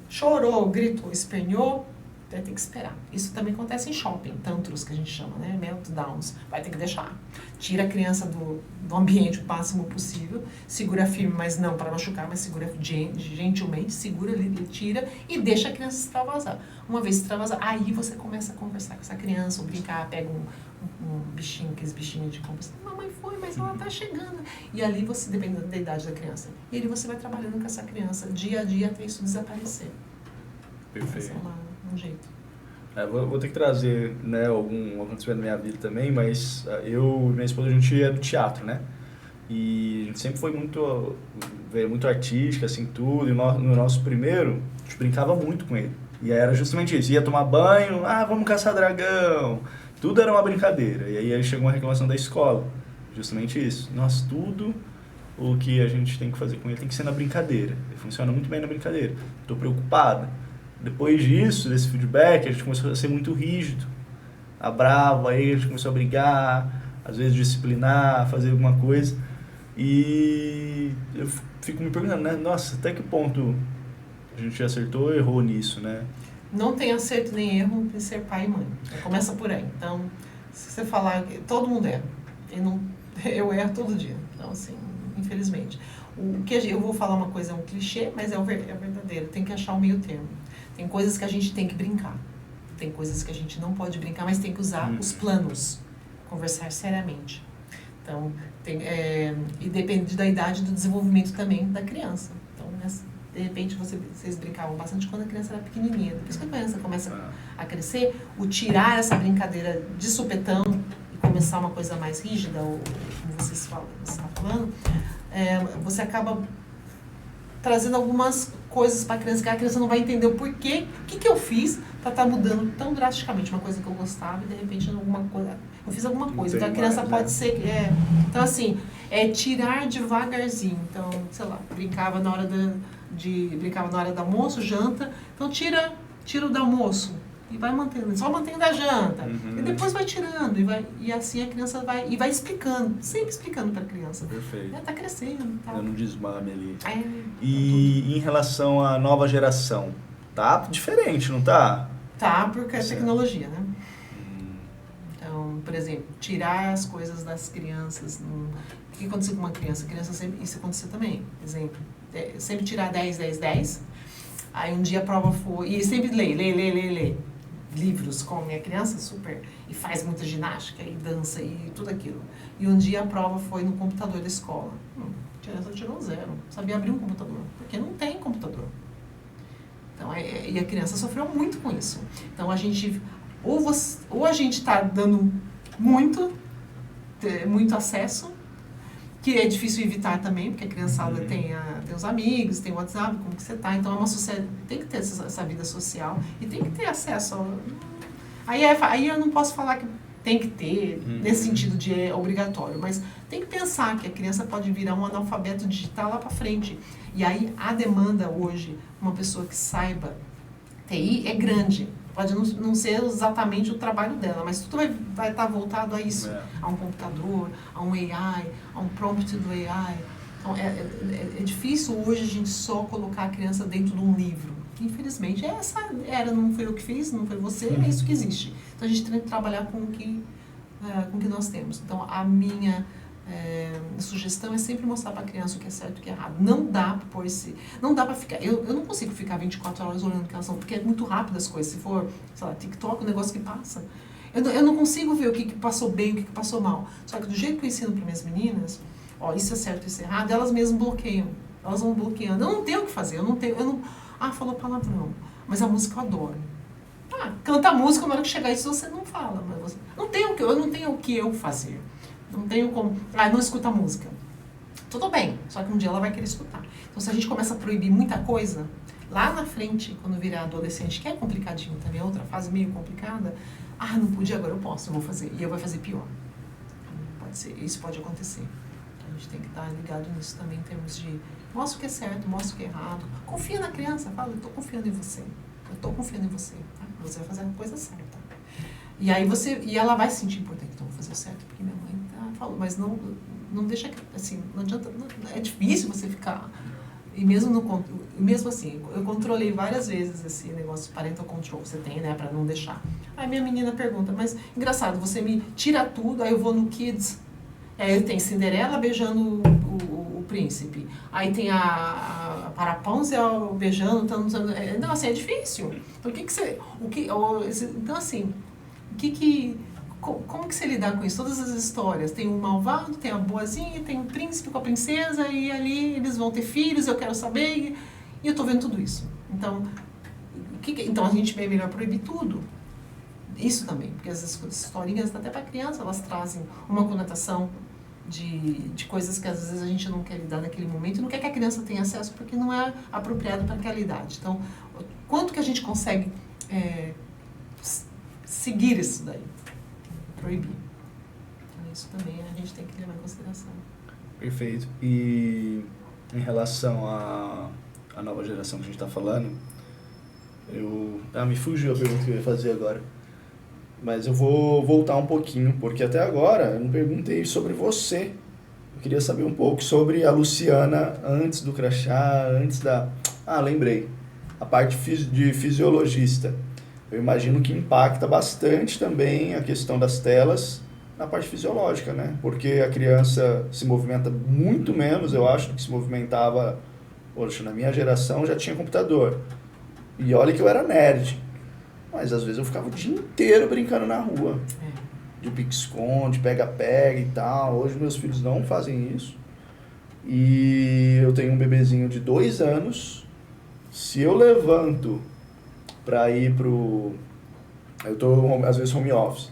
chorou, gritou, esperneou, vai ter que esperar. Isso também acontece em shopping, tantros que a gente chama, né? Meltdowns. Vai ter que deixar. Tira a criança do ambiente o máximo possível, segura firme, mas não para machucar, mas segura gentilmente, segura ali, tira e deixa a criança extravasar. Uma vez extravasar, aí você começa a conversar com essa criança, ou brincar, pega um bichinho, aqueles bichinhos de conversa. Mamãe foi, mas ela tá chegando. E ali você, dependendo da idade da criança, e ali você vai trabalhando com essa criança, dia a dia, até isso desaparecer. Perfeito. Um jeito. Vou ter que trazer, né, algum acontecimento na minha vida também, mas eu e minha esposa, a gente é do teatro, né? E a gente sempre foi muito artística, assim, tudo. E no nosso primeiro, a gente brincava muito com ele. E era justamente isso. Ia tomar banho, vamos caçar dragão. Tudo era uma brincadeira. E aí chegou uma reclamação da escola. Justamente isso. Nossa, tudo o que a gente tem que fazer com ele tem que ser na brincadeira. Ele funciona muito bem na brincadeira. Estou preocupada. Depois disso, desse feedback, a gente começou a ser muito rígido, bravo, aí a gente começou a brigar, às vezes disciplinar, fazer alguma coisa. E eu fico me perguntando, né? Nossa, até que ponto a gente acertou ou errou nisso, né? Não tem acerto nem erro em ser pai e mãe. Começa por aí. Então, se você falar, todo mundo erra. Eu erro todo dia. Então, assim, infelizmente. Eu vou falar uma coisa, é um clichê, mas é verdadeiro. Tem que achar o meio termo. Tem coisas que a gente tem que brincar. Tem coisas que a gente não pode brincar, mas tem que usar os planos. Conversar seriamente. Então, e depende da idade do desenvolvimento também da criança. Então, de repente, vocês brincavam bastante quando a criança era pequenininha. Depois que a criança começa a crescer, tirar essa brincadeira de supetão e começar uma coisa mais rígida, ou como você está falando, você acaba trazendo algumas coisas para a criança que a criança não vai entender o porquê, o que eu fiz para estar mudando tão drasticamente uma coisa que eu gostava e de repente eu fiz alguma coisa. Então a criança pode ser então assim, tirar devagarzinho. Então, sei lá, brincava na hora do almoço, janta, então tira do almoço e vai mantendo, só mantendo a janta. E depois vai tirando e assim a criança vai explicando, sempre explicando para a criança. Perfeito. Tá crescendo, tá. Dando um desmame ali. E em relação à nova geração, tá diferente, não tá? Tá, porque é tecnologia, né? Então, por exemplo, tirar as coisas das crianças. O que aconteceu com uma criança? A criança sempre, isso aconteceu também. Exemplo, sempre tirar 10, 10, 10. Aí um dia a prova foi... E sempre lê livros com a minha criança, super... E faz muita ginástica, e dança, e tudo aquilo. E um dia a prova foi no computador da escola. A criança tirou 0. Sabia abrir um computador. Porque não tem computador. Então, e a criança sofreu muito com isso. Então, ou a gente está dando muito acesso, que é difícil evitar também, porque a criançada tem os amigos, tem o WhatsApp, como que você está. Então, é uma sociedade, tem que ter essa vida social e tem que ter acesso. Aí eu não posso falar que tem que ter, nesse sentido de é obrigatório, mas tem que pensar que a criança pode virar um analfabeto digital lá para frente. E aí a demanda hoje, uma pessoa que saiba TI é grande. Pode não ser exatamente o trabalho dela, mas tudo vai estar voltado a isso, a um computador, a um AI, a um prompt do AI. Então, é difícil hoje a gente só colocar a criança dentro de um livro. Infelizmente, essa era, não foi eu que fiz, não foi você, é isso que existe. Então, a gente tem que trabalhar com o que nós temos. Então, a minha sugestão é sempre mostrar para a criança o que é certo e o que é errado. Não dá para ficar, eu não consigo ficar 24 horas olhando o que elas são, porque é muito rápido as coisas. Se for, sei lá, TikTok, o negócio que passa. Eu não consigo ver o que passou bem, o que passou mal. Só que do jeito que eu ensino para minhas meninas, isso é certo, isso é errado, elas mesmas bloqueiam. Elas vão bloqueando. Eu não tenho o que fazer, falou palavrão, mas a música eu adoro. Canta a música, na hora que chegar isso você não fala, mas eu não tenho o que eu fazer. Não tenho como, não escuta a música. Tudo bem, só que um dia ela vai querer escutar. Então, se a gente começa a proibir muita coisa, lá na frente, quando virar adolescente, que é complicadinho também, outra fase meio complicada, não podia, agora eu posso, eu vou fazer. E eu vou fazer pior. Pode ser, isso pode acontecer. Então, a gente tem que estar ligado nisso também, em termos de mostra o que é certo, mostra o que é errado. Confia na criança, fala, eu estou confiando em você. Eu estou confiando em você. Tá? Você vai fazer a coisa certa. E aí ela vai se sentir importante, então vou fazer o certo, porque minha mãe falou, mas não deixa, assim, não adianta, é difícil você ficar, e mesmo assim, eu controlei várias vezes esse negócio de parental control que você tem, né, pra não deixar. Aí minha menina pergunta, mas engraçado, você me tira tudo, aí eu vou no Kids, aí tem Cinderela beijando o príncipe, aí tem a Rapunzel beijando, não, assim, é difícil. Então, então, assim, como que você lidar com isso? Todas as histórias, tem um malvado, tem a boazinha, tem um príncipe com a princesa, e ali eles vão ter filhos, eu quero saber, e eu tô vendo tudo isso. Então, então a gente é melhor proibir tudo. Isso também, porque as historinhas, até para criança, elas trazem uma conotação de coisas que às vezes a gente não quer lidar naquele momento, e não quer que a criança tenha acesso porque não é apropriado para aquela idade. Então, quanto que a gente consegue seguir isso daí? Proibir. Então, isso também a gente tem que levar em consideração. Perfeito. E em relação à nova geração que a gente está falando, me fugiu a pergunta que eu ia fazer agora. Mas eu vou voltar um pouquinho, porque até agora eu não perguntei sobre você. Eu queria saber um pouco sobre a Luciana antes do crachá, antes da... lembrei. A parte de fisiologista. Eu imagino que impacta bastante também a questão das telas na parte fisiológica, né? Porque a criança se movimenta muito menos, eu acho, do que se movimentava... Poxa, na minha geração já tinha computador. E olha que eu era nerd. Mas às vezes eu ficava o dia inteiro brincando na rua. De pique-esconde, pega-pega e tal. Hoje meus filhos não fazem isso. E eu tenho um bebezinho de 2 anos. Se eu levanto para ir pro... Eu tô, às vezes, home office.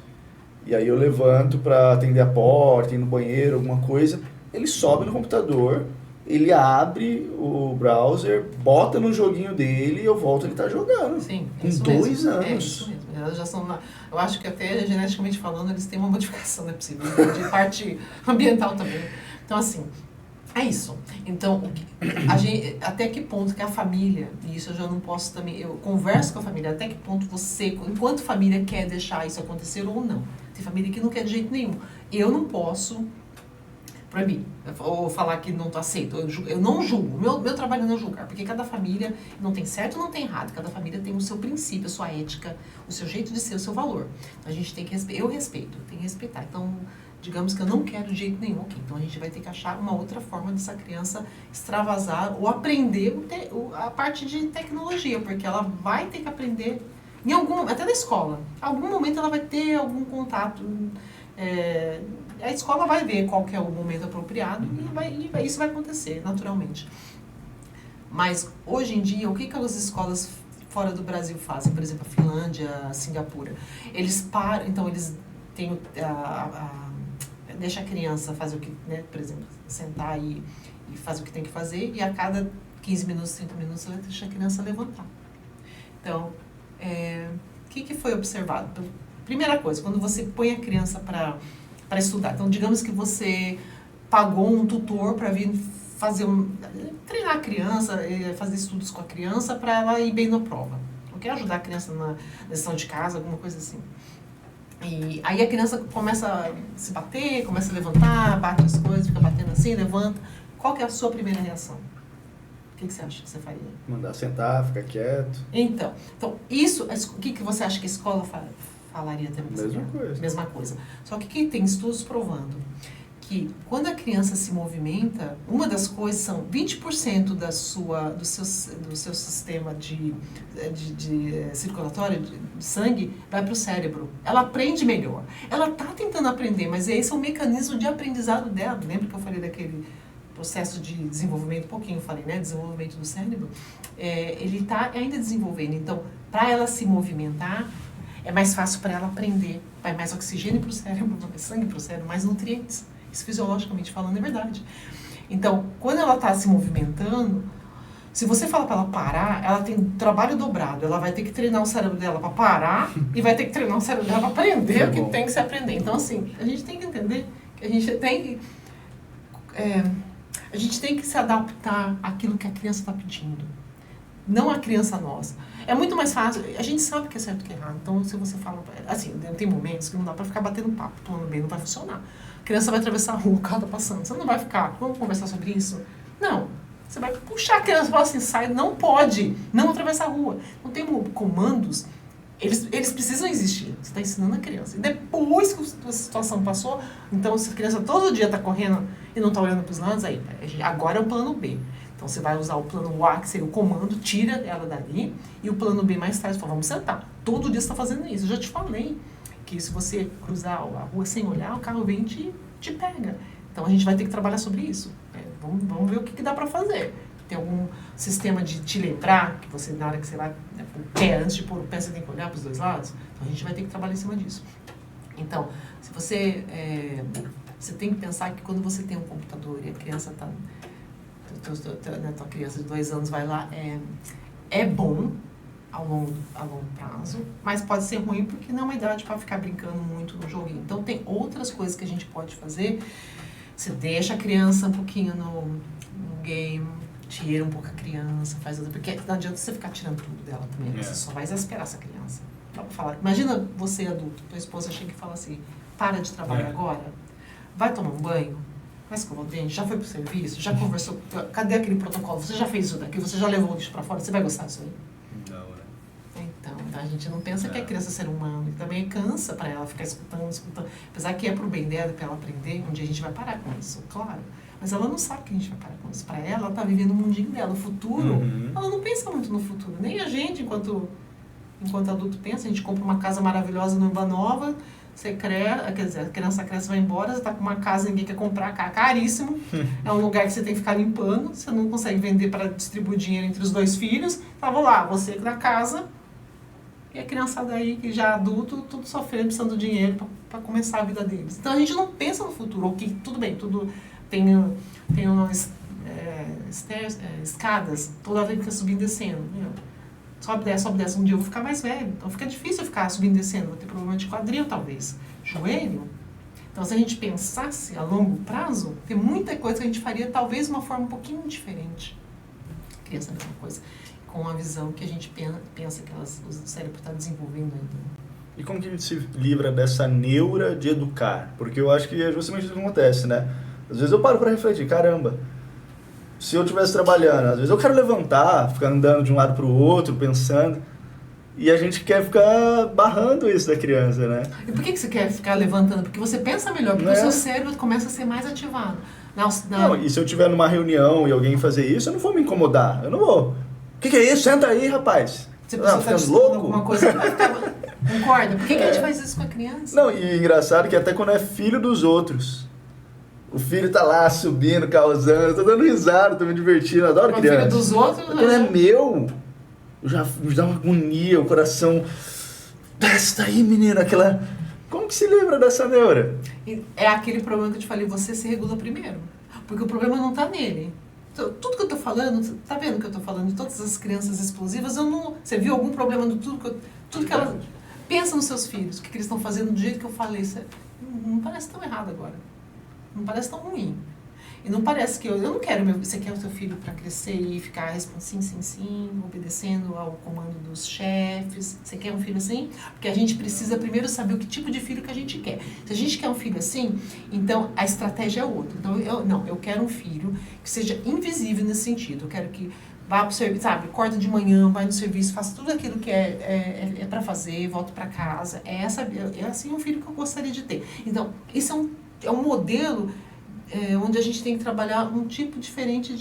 E aí eu levanto para atender a porta, ir no banheiro, alguma coisa. Ele sobe no computador, ele abre o browser, bota no joguinho dele e eu volto, ele tá jogando. Sim, com 2 anos. É isso mesmo. Elas já são eu acho que até geneticamente falando, eles têm uma modificação, não é possível, de parte ambiental também. Então, assim, é isso. Então, até que ponto que a família, e isso eu já não posso também, eu converso com a família, até que ponto você, enquanto família, quer deixar isso acontecer ou não. Tem família que não quer de jeito nenhum. Eu não posso proibir, ou falar que não aceito. Eu não julgo. Meu trabalho não é julgar, porque cada família não tem certo, não tem errado. Cada família tem o seu princípio, a sua ética, o seu jeito de ser, o seu valor. Então, a gente tem que respeitar. Eu respeito, tem que respeitar. Então, digamos que eu não quero de jeito nenhum. Ok, então a gente vai ter que achar uma outra forma dessa criança extravasar ou aprender a parte de tecnologia, porque ela vai ter que aprender, até na escola. Em algum momento ela vai ter algum contato. A escola vai ver qual que é o momento apropriado e isso vai acontecer naturalmente. Mas hoje em dia, o que as escolas fora do Brasil fazem, por exemplo, a Finlândia, a Singapura. Eles param, então eles têm deixa a criança fazer o que, né, por exemplo, sentar e fazer o que tem que fazer, e a cada 15 minutos, 30 minutos, ela deixa a criança levantar. Então, o que foi observado? Então, primeira coisa, quando você põe a criança para estudar, então digamos que você pagou um tutor para vir treinar a criança, fazer estudos com a criança para ela ir bem na prova. Não quer ajudar a criança na lição de casa, alguma coisa assim. E aí a criança começa a se bater, começa a levantar, bate as coisas, fica batendo assim, levanta. Qual que é a sua primeira reação? O que você acha que você faria? Mandar sentar, ficar quieto. Então isso, o que você acha que a escola falaria também? Mesma coisa. Só que tem estudos provando que quando a criança se movimenta, uma das coisas são 20% do seu sistema de circulatório, de sangue, vai para o cérebro. Ela aprende melhor. Ela está tentando aprender, mas esse é o mecanismo de aprendizado dela. Lembra que eu falei daquele processo de desenvolvimento, um pouquinho eu falei, né? Desenvolvimento do cérebro. Ele está ainda desenvolvendo. Então, para ela se movimentar, é mais fácil para ela aprender. Vai mais oxigênio para o cérebro, mais sangue para o cérebro, mais nutrientes. Isso, fisiologicamente falando, é verdade. Então, quando ela está se movimentando, se você fala para ela parar, ela tem trabalho dobrado. Ela vai ter que treinar o cérebro dela para parar e vai ter que treinar o cérebro dela para aprender o que tem que se aprender. Então, assim, a gente tem que entender que a gente tem que se adaptar àquilo que a criança está pedindo. Não a criança nossa. É muito mais fácil. A gente sabe que é certo e que é errado. Então, se você fala... Assim, tem momentos que não dá para ficar batendo papo. O plano B não vai funcionar. A criança vai atravessar a rua, o carro tá passando. Você não vai ficar, vamos conversar sobre isso? Não. Você vai puxar a criança e falar assim, sai, não pode, não atravessar a rua. Não tem comandos, eles precisam existir. Você está ensinando a criança. E depois que a situação passou, então se a criança todo dia está correndo e não está olhando para os lados, aí agora é o plano B. Então você vai usar o plano A, que seria o comando, tira ela dali, e o plano B mais tarde fala, vamos sentar. Todo dia você está fazendo isso. Eu já te falei que se você cruzar a rua sem olhar, o carro vem e te pega. Então a gente vai ter que trabalhar sobre isso. Vamos ver o que dá para fazer. Tem algum sistema de te lembrar, que você, na hora que você vai pôr o pé, antes de pôr o pé, você tem que olhar para os dois lados? Então a gente vai ter que trabalhar em cima disso. Então, se você tem que pensar que quando você tem um computador e a criança está... tua criança de 2 anos vai lá, é bom a longo prazo, mas pode ser ruim porque não é uma idade para ficar brincando muito no joguinho. Então tem outras coisas que a gente pode fazer. Você deixa a criança um pouquinho no game, tira um pouco a criança, faz outra, porque não adianta você ficar tirando tudo dela também, você só vai exasperar essa criança. Imagina você adulto, tua esposa chega e fala assim, para de trabalhar agora, vai tomar um banho, vai escovar o dente, já foi pro serviço, já conversou, cadê aquele protocolo, você já fez isso daqui, você já levou o lixo para fora, você vai gostar disso aí? Então, a gente não pensa que a criança é ser humano, e também cansa para ela ficar escutando, apesar que é pro bem dela, para ela aprender, um dia a gente vai parar com isso, claro, mas ela não sabe que a gente vai parar com isso, para ela tá vivendo o mundinho dela, o futuro, ela não pensa muito no futuro, nem a gente, enquanto adulto pensa, a gente compra uma casa maravilhosa numa nova, você cresce, quer dizer, a criança cresce, vai embora, você tá com uma casa, ninguém quer comprar, caríssimo, é um lugar que você tem que ficar limpando, você não consegue vender para distribuir dinheiro entre os 2 filhos, tava lá, você na casa, e a criançada aí, que já é adulto, tudo sofrendo, precisando de dinheiro para começar a vida deles. Então a gente não pensa no futuro, ok, tudo bem, tudo tem umas escadas, toda hora fica subindo e descendo, sobe, desce, um dia eu vou ficar mais velho, então fica difícil eu ficar subindo e descendo, vou ter problema de quadril talvez, joelho. Então se a gente pensasse a longo prazo, tem muita coisa que a gente faria talvez de uma forma um pouquinho diferente. Criança é a mesma coisa, com a visão que a gente pensa que o cérebro está desenvolvendo ainda. E como que a gente se livra dessa neura de educar? Porque eu acho que é justamente isso que acontece, né? Às vezes eu paro para refletir, caramba, se eu estivesse trabalhando, às vezes eu quero levantar, ficar andando de um lado para o outro, pensando, e a gente quer ficar barrando isso da criança, né? E por que você quer ficar levantando? Porque você pensa melhor, porque o seu cérebro começa a ser mais ativado. Não, e se eu estiver numa reunião e alguém fazer isso, eu não vou me incomodar, eu não vou. O que é isso? Senta aí, rapaz. Você precisa estar louco? Alguma coisa vai ficar... Concorda? Por que a gente faz isso com a criança? Não, e engraçado que até quando é filho dos outros, o filho tá lá subindo, causando, eu tô dando risada, tô me divertindo, adoro criança. Filho dos outros... Quando é meu, já me dá uma agonia, o coração... Desce daí, menina, aquela... Como que se lembra dessa neura? É aquele problema que eu te falei, você se regula primeiro. Porque o problema não tá nele. Tudo que eu tô falando, tá vendo que eu tô falando de todas as crianças explosivas, eu não... Você viu algum problema no tudo que elas... Pensa nos seus filhos, o que eles estão fazendo do jeito que eu falei. Isso não parece tão errado agora. Não parece tão ruim. E não parece que eu não quero, você quer o seu filho para crescer e ficar sim, sim, sim, obedecendo ao comando dos chefes. Você quer um filho assim? Porque a gente precisa primeiro saber o que tipo de filho que a gente quer. Se a gente quer um filho assim, então a estratégia é outra. Então, eu quero um filho que seja invisível nesse sentido. Eu quero que vá para o serviço, sabe, acorda de manhã, vai no serviço, faça tudo aquilo que é para fazer, volta para casa. É assim um filho que eu gostaria de ter. Então, isso é um modelo... onde a gente tem que trabalhar um tipo diferente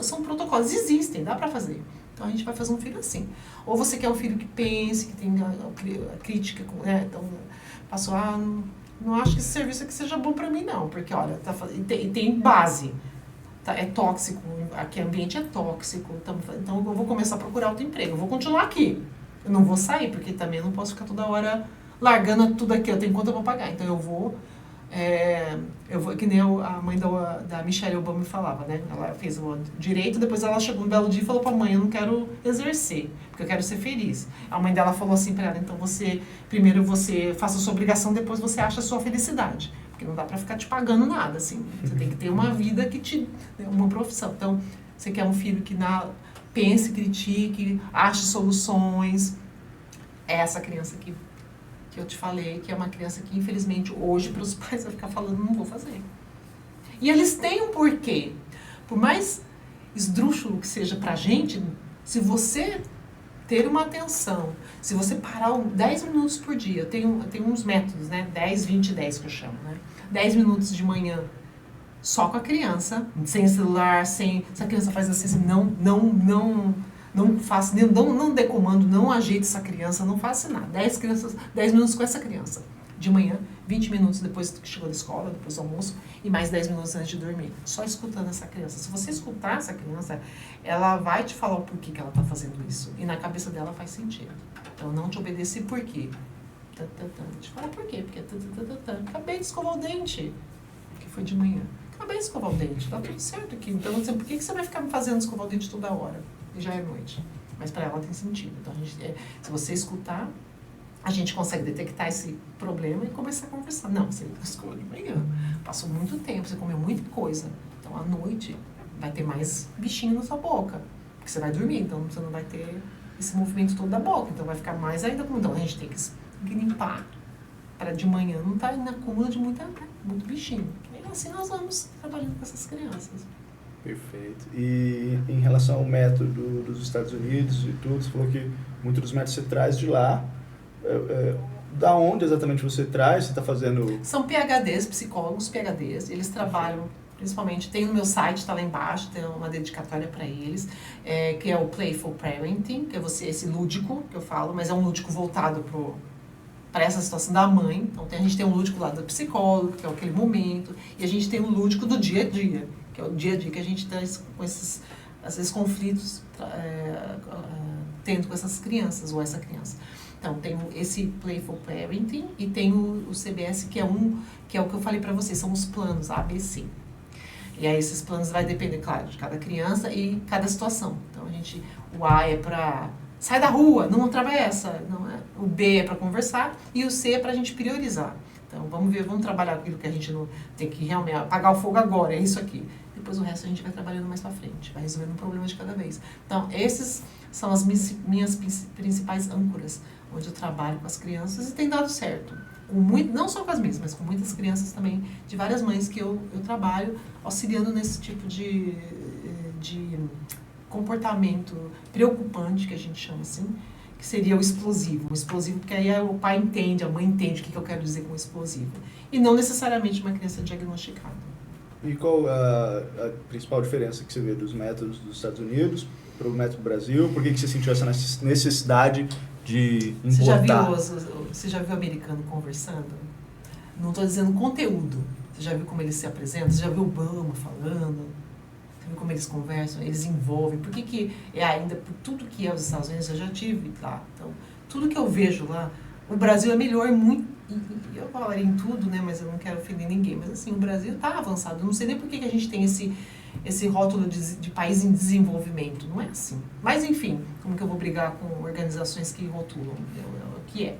são protocolos, existem, dá pra fazer. Então a gente vai fazer um filho assim. Ou você quer um filho que pense, que tenha a crítica, né? Então, passou, não acho que esse serviço aqui seja bom pra mim não, porque olha, tem base. É tóxico, aqui o ambiente é tóxico, então eu vou começar a procurar outro emprego, eu vou continuar aqui. Eu não vou sair, porque também eu não posso ficar toda hora largando tudo aqui, eu tenho conta pra pagar, então eu vou, que nem a mãe da Michelle Obama me falava, né? Ela fez o direito, depois ela chegou um belo dia e falou pra mãe, eu não quero exercer, porque eu quero ser feliz. A mãe dela falou assim pra ela, então primeiro você faça a sua obrigação, depois você acha a sua felicidade. Porque não dá pra ficar te pagando nada, assim. Você tem que ter uma vida uma profissão. Então, você quer um filho que pense, critique, ache soluções. É essa criança que eu te falei, que é uma criança que, infelizmente, hoje, para os pais, vai ficar falando, não vou fazer. E eles têm um porquê. Por mais esdrúxulo que seja pra gente, se você ter uma atenção, se você parar 10 minutos por dia, eu tenho uns métodos, né? 10, 20, 10 que eu chamo, né? 10 minutos de manhã, só com a criança, sem celular, se a criança faz assim, não faça, não dê comando, não ajeite essa criança, não faça nada. 10 minutos com essa criança. De manhã, 20 minutos depois que chegou da escola, depois do almoço, e mais 10 minutos antes de dormir. Só escutando essa criança. Se você escutar essa criança, ela vai te falar o porquê que ela está fazendo isso. E na cabeça dela faz sentido. Então, não te obedeci por quê? Te fala por quê? Porque acabei de escovar o dente. Que foi de manhã. Acabei de escovar o dente. Tá tudo certo aqui. Então, por que você vai ficar me fazendo escovar o dente toda hora? E já é noite. Mas para ela tem sentido. Então, se você escutar, a gente consegue detectar esse problema e começar a conversar. Não, você escovou de manhã, passou muito tempo, você comeu muita coisa. Então, à noite, vai ter mais bichinho na sua boca. Porque você vai dormir, então você não vai ter esse movimento todo da boca. Então, vai ficar mais ainda... Então, a gente tem que limpar para de manhã não estar na acúmulo de muito bichinho. E assim nós vamos trabalhando com essas crianças. Perfeito. E em relação ao método dos Estados Unidos e tudo, você falou que muitos dos métodos você traz de lá. Da onde exatamente você traz? Você está fazendo... São PhDs, psicólogos PhDs. Eles trabalham, principalmente, tem no meu site, está lá embaixo, tem uma dedicatória para eles, que é o Playful Parenting, que é esse lúdico que eu falo, mas é um lúdico voltado para essa situação da mãe. Então, a gente tem um lúdico lá do psicólogo, que é aquele momento, e a gente tem um lúdico do dia a dia, que é o dia a dia que a gente traz com esses, às vezes, conflitos tendo com essas crianças, ou essa criança. Então, tem esse Playful Parenting e tem o CBS, que é o que eu falei para vocês, são os planos ABC. E aí, esses planos vai depender, claro, de cada criança e cada situação. Então, o A é para sai da rua, não atravessa. O B é para conversar e o C é para a gente priorizar. Então, vamos trabalhar aquilo que a gente não tem que realmente apagar o fogo agora, é isso aqui. Depois o resto a gente vai trabalhando mais para frente, vai resolvendo um problema de cada vez. Então, esses são as minhas principais âncoras, onde eu trabalho com as crianças e tem dado certo. Não só com as minhas, mas com muitas crianças também, de várias mães que eu trabalho, auxiliando nesse tipo de comportamento preocupante, que a gente chama assim, que seria o explosivo. O explosivo, porque aí o pai entende, a mãe entende o que eu quero dizer com explosivo. E não necessariamente uma criança diagnosticada. E qual a principal diferença que você vê dos métodos dos Estados Unidos para o método do Brasil? Por que você sentiu essa necessidade de importar? Você já viu o americano conversando? Não estou dizendo conteúdo. Você já viu como ele se apresenta? Você já viu o Obama falando? Você viu como eles conversam, eles envolvem. Por que é ainda, por tudo que é os Estados Unidos, eu já tive lá. Então, tudo que eu vejo lá, o Brasil é melhor muito, e eu falaria em tudo, né, mas eu não quero ofender ninguém, mas assim, o Brasil está avançado. Eu não sei nem por que a gente tem esse rótulo de país em desenvolvimento, não é assim. Mas enfim, como que eu vou brigar com organizações que rotulam? O que é?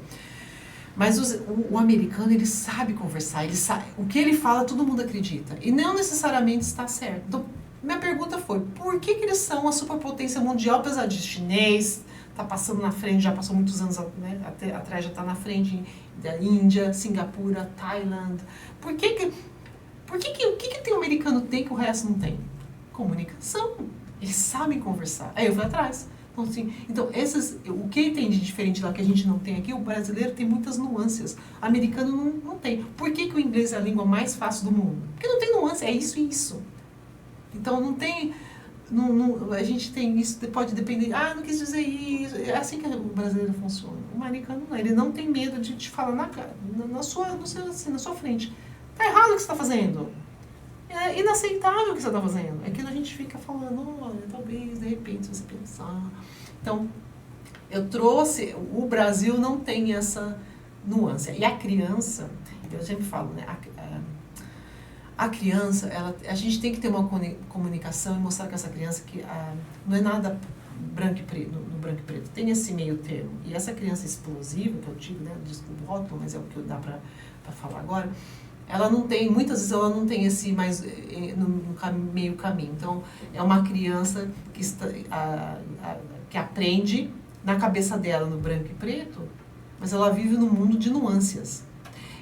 Mas o americano, ele sabe conversar, ele sabe, o que ele fala todo mundo acredita, e não necessariamente está certo. Então, minha pergunta foi, por que eles são a superpotência mundial, apesar de chinês, tá passando na frente, já passou muitos anos, né, atrás já está na frente, da Índia, Singapura, Tailândia. O que tem o americano tem que o resto não tem? Comunicação. Eles sabem conversar. Aí eu fui atrás. Então, assim, o que tem de diferente lá que a gente não tem aqui, o brasileiro tem muitas nuances. O americano não tem. Por que o inglês é a língua mais fácil do mundo? Porque não tem nuance, é isso e isso. Então não tem... a gente tem isso, pode depender, não quis dizer isso, é assim que o brasileiro funciona. O americano não, ele não tem medo de te falar na sua frente. Tá errado o que você está fazendo. É inaceitável o que você está fazendo. É que a gente fica falando, olha, talvez, de repente, você pensar. Então, eu trouxe, o Brasil não tem essa nuance. E a criança, eu sempre falo, né, a criança, a gente tem que ter uma comunicação e mostrar que essa criança não é nada branco e preto, no branco e preto, tem esse meio termo. E essa criança explosiva, que eu digo, né, desculpa o rótulo, mas é o que dá para falar agora, ela não tem, muitas vezes ela não tem esse mais no meio caminho. Então, é uma criança que aprende na cabeça dela no branco e preto, mas ela vive num mundo de nuances.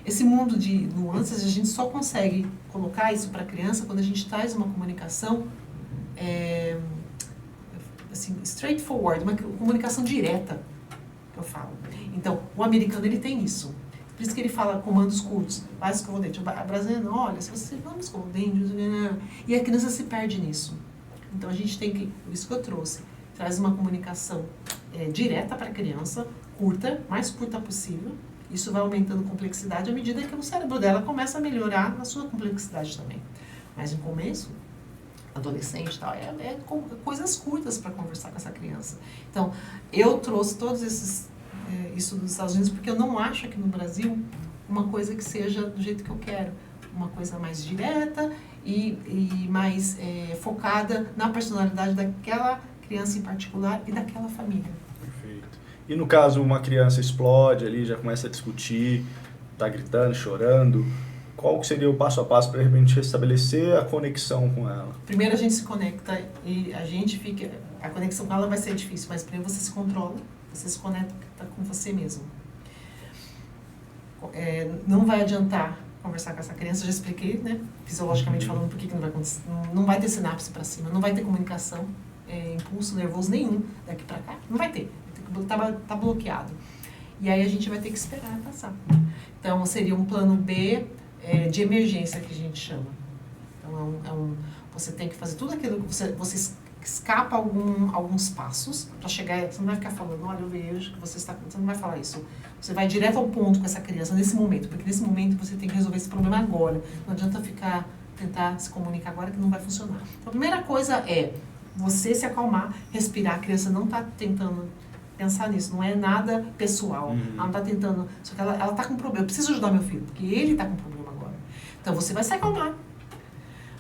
Esse mundo de nuances, a gente só consegue colocar isso para a criança quando a gente traz uma comunicação assim, straightforward, uma comunicação direta, que eu falo. Então, o americano, ele tem isso. Por isso que ele fala comandos curtos. Vai escovar o dente. O brasileiro, olha, se você não escovar o dente... E a criança se perde nisso. Então, a gente tem que... Isso que eu trouxe. Traz uma comunicação direta para a criança, curta, mais curta possível. Isso vai aumentando complexidade à medida que o cérebro dela começa a melhorar na sua complexidade também. Mas, no começo, adolescente e tal, coisas curtas para conversar com essa criança. Então, eu trouxe todos isso dos Estados Unidos, porque eu não acho aqui no Brasil uma coisa que seja do jeito que eu quero. Uma coisa mais direta e mais focada na personalidade daquela criança em particular e daquela família. Perfeito. E no caso, uma criança explode ali, já começa a discutir, tá gritando, chorando, qual que seria o passo a passo para, de repente, restabelecer a conexão com ela? Primeiro a gente se conecta e a gente fica... A conexão com ela vai ser difícil, mas primeiro você se controla, você se conecta com você mesmo. Não vai adiantar conversar com essa criança, eu já expliquei, né? Fisiologicamente falando, por que não vai acontecer. Não vai ter sinapse para cima, não vai ter comunicação, impulso nervoso nenhum daqui para cá. Não vai ter. Tá bloqueado. E aí a gente vai ter que esperar passar. Então, seria um plano B de emergência, que a gente chama. Então, você tem que fazer tudo aquilo que você escapa alguns passos para chegar. Você não vai ficar falando, olha, eu vejo que você está... Você não vai falar isso. Você vai direto ao ponto com essa criança nesse momento, porque nesse momento você tem que resolver esse problema agora. Não adianta tentar se comunicar agora, que não vai funcionar. Então, a primeira coisa é você se acalmar, respirar. A criança não está tentando pensar nisso, não é nada pessoal. Ela não está tentando... Só que ela está com um problema. Eu preciso ajudar meu filho, porque ele está com um problema agora. Então, você vai se acalmar.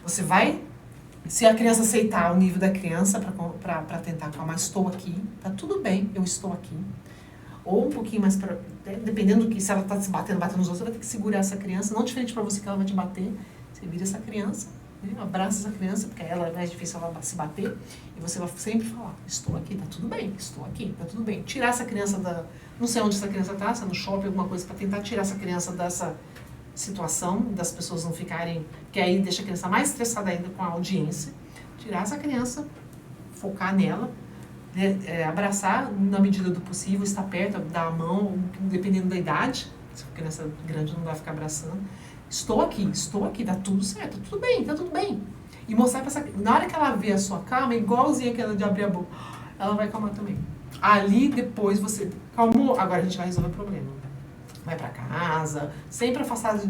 Você vai... Se a criança aceitar o nível da criança para tentar acalmar, estou aqui, tá tudo bem, eu estou aqui. Ou um pouquinho mais para... Dependendo do que, se ela está se batendo nos outros, você vai ter que segurar essa criança, não diferente para você que ela vai te bater. Você vira essa criança, né? Abraça essa criança, porque ela é mais difícil ela se bater, e você vai sempre falar, estou aqui, tá tudo bem, estou aqui, tá tudo bem. Tirar essa criança não sei onde essa criança está, se é no shopping, alguma coisa, para tentar tirar essa criança dessa situação, das pessoas não ficarem, que aí deixa a criança mais estressada ainda com a audiência. Tirar essa criança, focar nela, né, abraçar na medida do possível, estar perto, dar a mão, dependendo da idade. Se a criança grande não vai ficar abraçando. Estou aqui, dá tudo certo, tá tudo bem. E mostrar para essa... Na hora que ela vê a sua calma, é igualzinha aquela de abrir a boca, ela vai calmar também. Ali, depois, você calmou, agora a gente vai resolver o problema. vai para casa, sempre afastado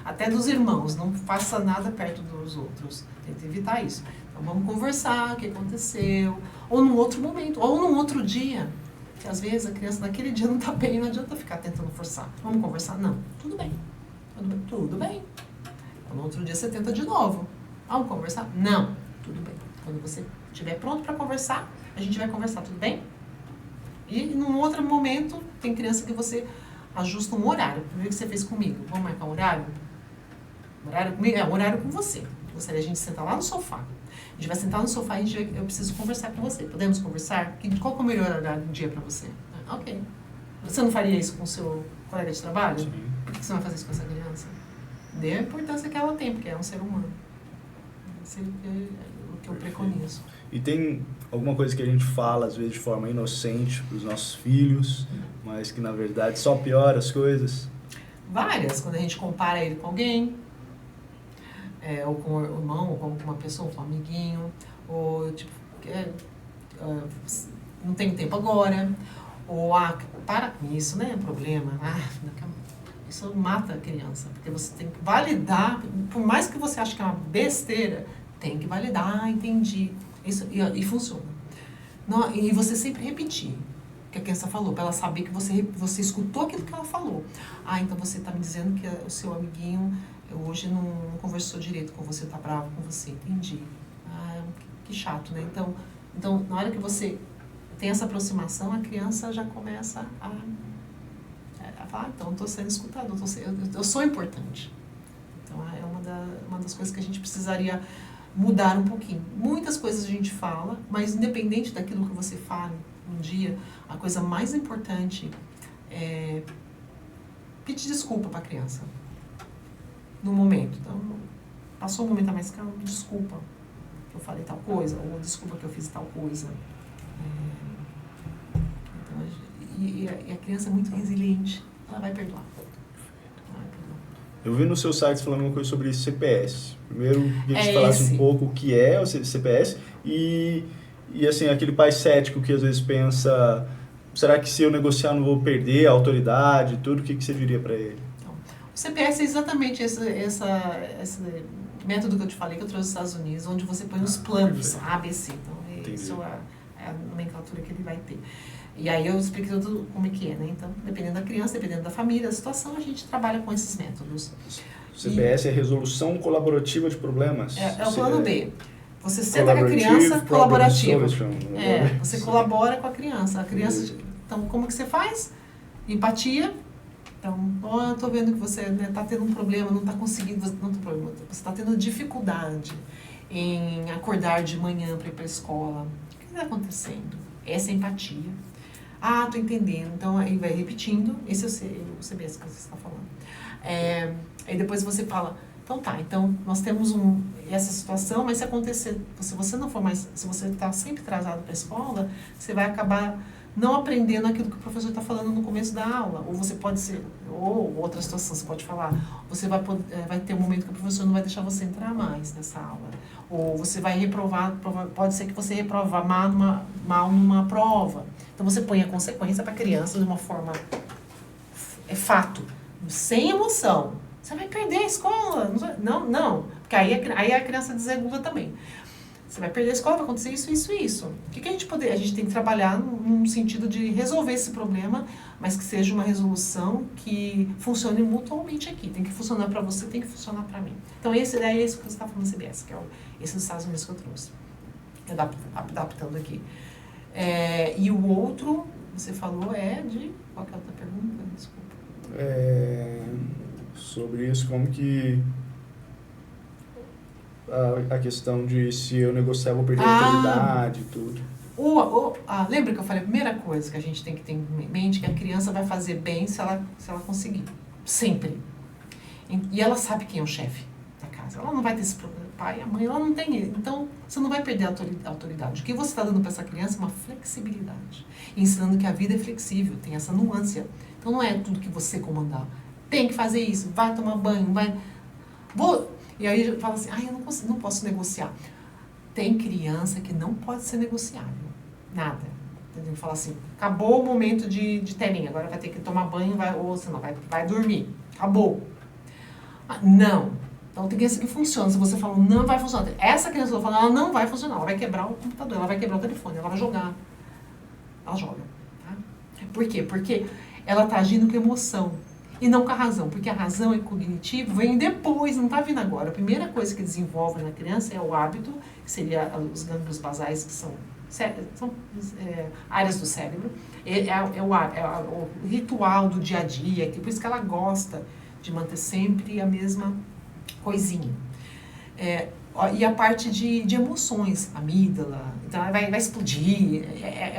até dos irmãos, não faça nada perto dos outros, tenta evitar isso. Então vamos conversar, o que aconteceu, ou num outro momento, ou num outro dia, que às vezes a criança naquele dia não está bem, não adianta ficar tentando forçar. Vamos conversar? Não, tudo bem, tudo bem. Então, no outro dia você tenta de novo. Vamos conversar? Não, tudo bem. Quando você estiver pronto para conversar, a gente vai conversar, tudo bem? E num outro momento, tem criança que você ajusta um horário. Primeiro que você fez comigo. Vamos marcar um horário? Horário comigo? Um horário com você. Gostaria a gente sentar lá no sofá. A gente vai sentar no sofá e eu preciso conversar com você. Podemos conversar? Qual é o melhor horário do dia para você? Ok. Você não faria isso com o seu colega de trabalho? Sim. Por que você não vai fazer isso com essa criança? Dê a importância que ela tem, porque é um ser humano. Esse é o que eu preconizo. E tem alguma coisa que a gente fala, às vezes, de forma inocente para os nossos filhos, mas que, na verdade, só piora as coisas? Várias. Quando a gente compara ele com alguém, ou com o irmão, ou com uma pessoa, com um amiguinho, ou, tipo, não tenho tempo agora, ou, para com isso, né? É um problema. Isso mata a criança, porque você tem que validar, por mais que você ache que é uma besteira, tem que validar, entendi. Isso, e funciona. Não, e você sempre repetir o que a criança falou, para ela saber que você escutou aquilo que ela falou. Então você está me dizendo que o seu amiguinho hoje não conversou direito com você, está bravo com você. Entendi. Que chato, né? Então, na hora que você tem essa aproximação, a criança já começa a falar, então, estou sendo escutado, eu sou importante. Então, é uma das coisas que a gente precisaria mudar um pouquinho. Muitas coisas a gente fala, mas independente daquilo que você fale um dia, a coisa mais importante é pedir desculpa para a criança. No momento. Então, passou um momento a mais calmo, desculpa que eu falei tal coisa, ou desculpa que eu fiz tal coisa. E a criança é muito resiliente, ela vai perdoar. Eu vi no seu site falando uma coisa sobre CPS. Primeiro, queria que você falasse um pouco o que é o CPS e assim, aquele pai cético que às vezes pensa, será que se eu negociar não vou perder a autoridade, tudo, o que você diria para ele? Então, o CPS é exatamente esse método que eu te falei, que eu trouxe dos Estados Unidos, onde você põe os planos, A, B, C. Então, isso é a nomenclatura que ele vai ter. E aí eu explico tudo como é que é, né? Então, dependendo da criança, dependendo da família, da situação, a gente trabalha com esses métodos. CPS é Resolução Colaborativa de Problemas. É o plano B. Você senta com a criança colaborativo. Você colabora com a criança. A criança, então, como que você faz? Empatia. Então, eu tô vendo que você está tendo um problema, não está conseguindo, você está tendo dificuldade em acordar de manhã para ir para a escola. O que está acontecendo? Essa é empatia. Tô entendendo. Então, aí vai repetindo. Esse é o CBS que você está falando. Aí depois você fala, então nós temos essa situação, mas se acontecer, se você não for mais, se você está sempre atrasado para a escola, você vai acabar não aprendendo aquilo que o professor está falando no começo da aula. Ou você pode ser, ou outra situação, você pode falar, você vai ter um momento que o professor não vai deixar você entrar mais nessa aula. Ou você vai reprovar, pode ser que você reprova mal numa prova. Então você põe a consequência para a criança de uma forma, fato, sem emoção. Você vai perder a escola. Não. Porque aí a criança desregula também. Você vai perder a escola, vai acontecer isso, isso e isso. O que a gente poderia? A gente tem que trabalhar num sentido de resolver esse problema, mas que seja uma resolução que funcione mutuamente aqui. Tem que funcionar para você, tem que funcionar para mim. Então, esse é isso que você está falando no CBS, que é esse dos Estados Unidos que eu trouxe. Adaptando aqui. E o outro, você falou, de... Qual que é a outra pergunta? Desculpa. Sobre isso, como que... A questão de se eu negociar, vou perder a autoridade e tudo. Lembra que eu falei, a primeira coisa que a gente tem que ter em mente que a criança vai fazer bem se ela conseguir. Sempre. E ela sabe quem é o chefe da casa. Ela não vai ter esse problema. Pai, a mãe, ela não tem ele. Então, você não vai perder a autoridade. O que você está dando para essa criança é uma flexibilidade. Ensinando que a vida é flexível, tem essa nuance. Então, não é tudo que você comandar. Tem que fazer isso, vai tomar banho, vai... E aí eu falo assim, eu não posso negociar. Tem criança que não pode ser negociável. Nada. Entendeu? Fala assim, acabou o momento de telinha, agora vai ter que tomar banho, ou senão vai dormir. Acabou. Não. Então tem criança que funciona. Se você fala, não vai funcionar. Essa criança que eu falo, ela não vai funcionar. Ela vai quebrar o computador, ela vai quebrar o telefone, ela vai jogar. Ela joga. Tá? Por quê? Porque ela está agindo com emoção e não com a razão. Porque a razão é cognitivo, vem depois, não está vindo agora. A primeira coisa que desenvolve na criança é o hábito, que seria os gânglios basais, que são áreas do cérebro. É o ritual do dia a dia, por isso que ela gosta de manter sempre a mesma coisinha. E a parte de emoções, amígdala, então ela vai explodir,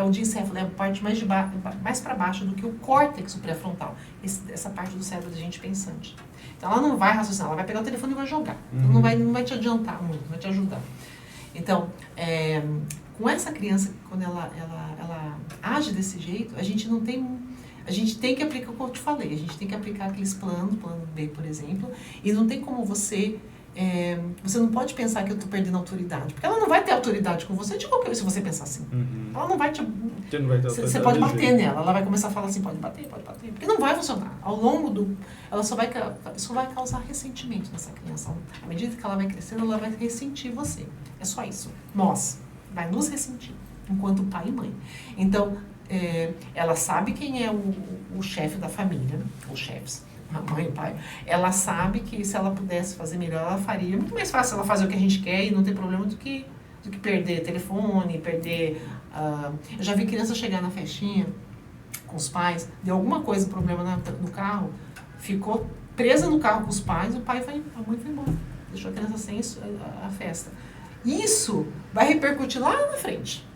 o diencéfalo, é a parte mais para baixo do que o córtex pré-frontal, essa parte do cérebro da gente pensante. Então ela não vai raciocinar, ela vai pegar o telefone e vai jogar. Então não vai te adiantar muito, não vai te ajudar. Então, com essa criança, quando ela age desse jeito, a gente tem que aplicar o que eu te falei, a gente tem que aplicar aqueles plano B, por exemplo, e não tem como você não pode pensar que eu estou perdendo autoridade, porque ela não vai ter autoridade com você de qualquer se você pensar assim. Ela não vai te... Você pode bater nela, ela vai começar a falar assim, pode bater, porque não vai funcionar. Ao longo do... Isso vai causar ressentimento nessa criança. À medida que ela vai crescendo, ela vai ressentir você. É só isso. Nós. Vai nos ressentir, enquanto pai e mãe. Então, ela sabe quem é o chefe da família, os chefes, a mãe e o pai. Ela sabe que se ela pudesse fazer melhor, ela faria. Muito mais fácil ela fazer o que a gente quer e não ter problema do que perder telefone, perder... Eu já vi criança chegar na festinha com os pais, deu alguma coisa, problema no carro, ficou presa no carro com os pais, a mãe foi embora. Deixou a criança sem a festa. Isso vai repercutir lá na frente.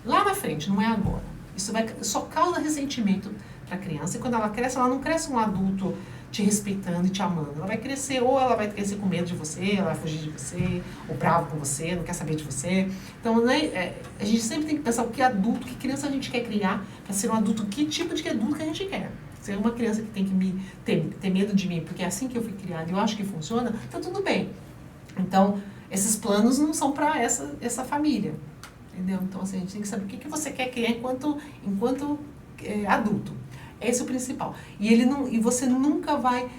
Lá na frente, não é agora. Isso só causa ressentimento para a criança. E quando ela cresce, ela não cresce um adulto te respeitando e te amando. Ela vai crescer, ou ela vai crescer com medo de você, ela vai fugir de você, ou bravo com você, não quer saber de você. Então, né, a gente sempre tem que pensar o que adulto, que criança a gente quer criar para ser um adulto, que tipo de adulto que a gente quer. Se é uma criança que tem que ter medo de mim, porque é assim que eu fui criada e eu acho que funciona, então tudo bem. Então, esses planos não são para essa família, entendeu? Então, assim, a gente tem que saber o que você quer criar enquanto adulto. Esse é o principal. E você nunca vai...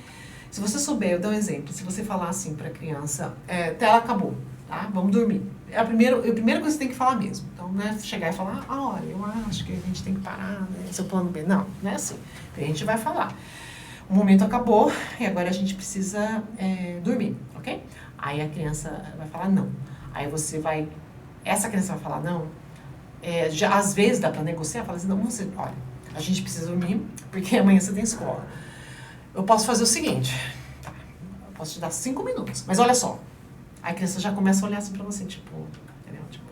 Se você souber, eu dou um exemplo. Se você falar assim para a criança, tela acabou, tá? Vamos dormir. A primeira coisa que você tem que falar mesmo. Então, não é chegar e falar, olha, eu acho que a gente tem que parar, né? Esse é o plano B. Não, não é assim. A gente vai falar. O momento acabou e agora a gente precisa dormir, ok? Aí a criança vai falar não. Aí essa criança vai falar não. Às vezes dá para negociar, fala assim, não, olha, a gente precisa dormir, porque amanhã você tem escola. Eu posso fazer o seguinte, tá, eu posso te dar 5 minutos, mas olha só. Aí a criança já começa a olhar assim para você, tipo, entendeu? Tipo,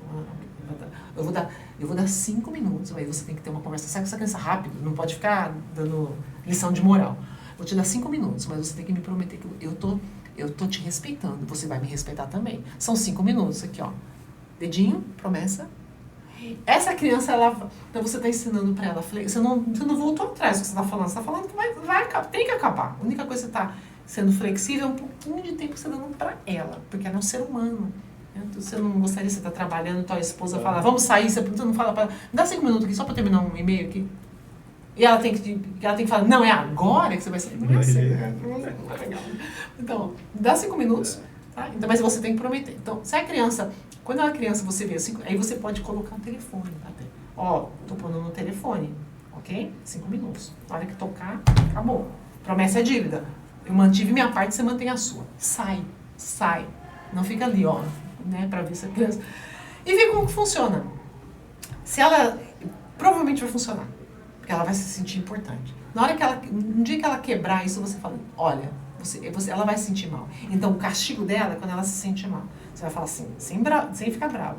eu vou dar 5 minutos, aí você tem que ter uma conversa. Sabe com essa criança rápido, não pode ficar dando lição de moral. Vou te dar 5 minutos, mas você tem que me prometer que eu tô te respeitando, você vai me respeitar também. São 5 minutos aqui, ó. Dedinho, promessa. Essa criança, então você está ensinando para ela, você não voltou atrás do que você está falando. Você está falando que tem que acabar. A única coisa que você está sendo flexível é um pouquinho de tempo que você está dando para ela, porque ela é um ser humano. Então, você não gostaria, você está trabalhando, tua esposa fala, vamos sair, você não fala para ela, me dá 5 minutos aqui, só para terminar um e-mail aqui. E ela tem que falar, não, é agora que você vai sair. Não é assim, não é legal. Então, dá 5 minutos, tá? Então, mas você tem que prometer. Então, se a criança, quando ela é criança, você vê, aí você pode colocar o telefone, tá? Ó, tô pondo no telefone, ok? 5 minutos. Na hora que tocar, acabou. Promessa é dívida. Eu mantive minha parte, você mantém a sua. Sai. Não fica ali, ó, né, pra ver se a criança... E vê como que funciona. Se ela... Provavelmente vai funcionar. Porque ela vai se sentir importante. Na hora que no dia que ela quebrar isso, você fala, olha, ela vai se sentir mal. Então, o castigo dela é quando ela se sente mal. Você vai falar assim, sem ficar bravo.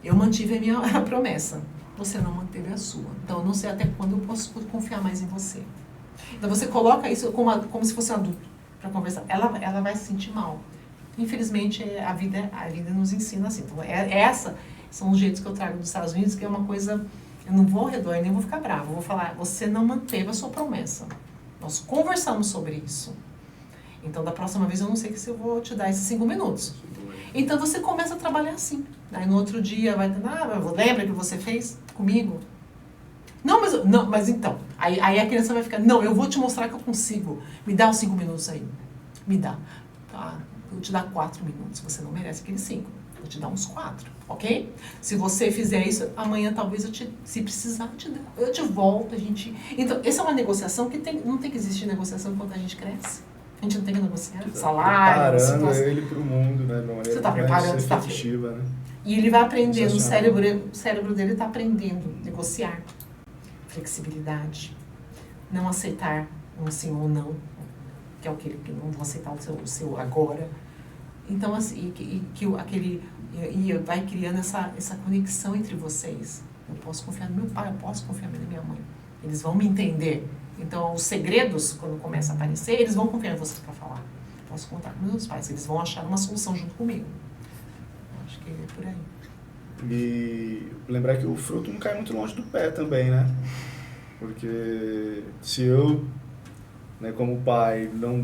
Eu mantive a minha promessa. Você não manteve a sua. Então, eu não sei até quando eu posso confiar mais em você. Então, você coloca isso como se fosse um adulto para conversar. Ela vai se sentir mal. Infelizmente, a vida nos ensina assim. Então, são os jeitos que eu trago dos Estados Unidos, que é uma coisa... Eu não vou ao redor, nem vou ficar bravo. Eu vou falar, você não manteve a sua promessa. Nós conversamos sobre isso. Então, da próxima vez, eu não sei se eu vou te dar esses 5 minutos. Então você começa a trabalhar assim. Aí no outro dia vai ter, lembra que você fez comigo? Não, mas então. Aí a criança vai ficar, não, eu vou te mostrar que eu consigo. Me dá uns 5 minutos aí. Me dá. Tá, eu vou te dar 4 minutos. Você não merece aqueles 5. Vou te dar uns 4, ok? Se você fizer isso, amanhã talvez se precisar, eu te volto, a gente... Então, essa é uma negociação que não tem que existir negociação enquanto a gente cresce. A gente não tem que negociar salário, preparando ele para o mundo, né? De uma maneira mais efetiva, né? E ele vai aprendendo, o cérebro dele está aprendendo a negociar. Flexibilidade. Não aceitar um sim ou não, que é o que ele não vou aceitar o seu agora. Então, assim, e vai criando essa conexão entre vocês. Eu posso confiar no meu pai, eu posso confiar na minha mãe. Eles vão me entender. Então, os segredos, quando começam a aparecer, eles vão confiar em vocês para falar. Eu posso contar com meus pais, eles vão achar uma solução junto comigo. Eu acho que é por aí. E lembrar que o fruto não cai muito longe do pé também, né? Porque se eu, né, como pai, não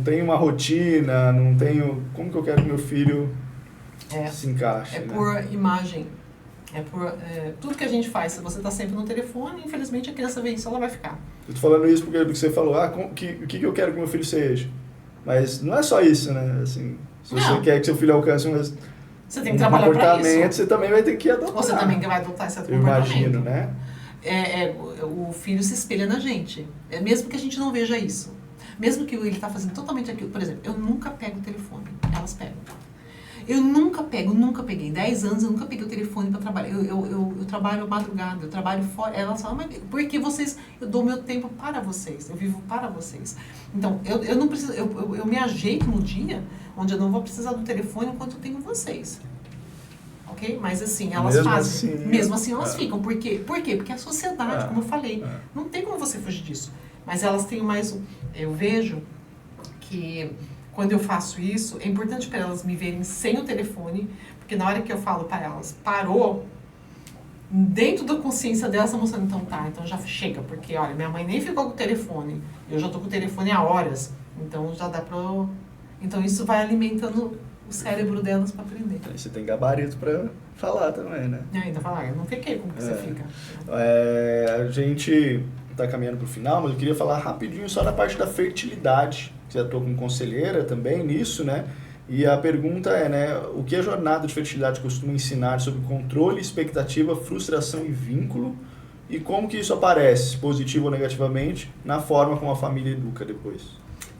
tenho uma rotina, não tenho... Como que eu quero que meu filho se encaixe? Né? Por imagem. Tudo que a gente faz, se você está sempre no telefone, infelizmente a criança vê isso, ela vai ficar. Eu tô falando isso porque você falou, o que eu quero que meu filho seja? Mas não é só isso, né? Assim, se você quer que seu filho alcance você tem que trabalhar para isso. Você também vai ter que adotar. Você também vai adotar esse comportamento. Eu imagino, né? O filho se espelha na gente. Mesmo que a gente não veja isso. Mesmo que ele está fazendo totalmente aquilo. Por exemplo, eu nunca pego o telefone. Elas pegam. Eu nunca peguei. 10 anos eu nunca peguei o telefone para trabalhar. Eu trabalho madrugada, eu trabalho fora. Elas falam, mas porque eu dou meu tempo para vocês, eu vivo para vocês. Então, eu não preciso, eu me ajeito no dia onde eu não vou precisar do telefone enquanto eu tenho vocês. Ok? Mas assim, elas fazem. Mesmo assim elas ficam. Por quê? Porque a sociedade, como eu falei, não tem como você fugir disso. Mas elas têm mais... Eu vejo que... Quando eu faço isso, é importante para elas me verem sem o telefone, porque na hora que eu falo para elas, parou, dentro da consciência delas, está mostrando, então já chega, porque, olha, minha mãe nem ficou com o telefone, eu já estou com o telefone há horas, então já dá para... Então isso vai alimentando o cérebro delas para aprender. Aí você tem gabarito para falar também, né? Ainda falar, eu não fiquei, como que você fica? A gente está caminhando para o final, mas eu queria falar rapidinho só da parte da fertilidade. Você atua como conselheira também nisso, né? E a pergunta é, né, o que a jornada de fertilidade costuma ensinar sobre controle, expectativa, frustração e vínculo, e como que isso aparece, positivo ou negativamente, na forma como a família educa depois?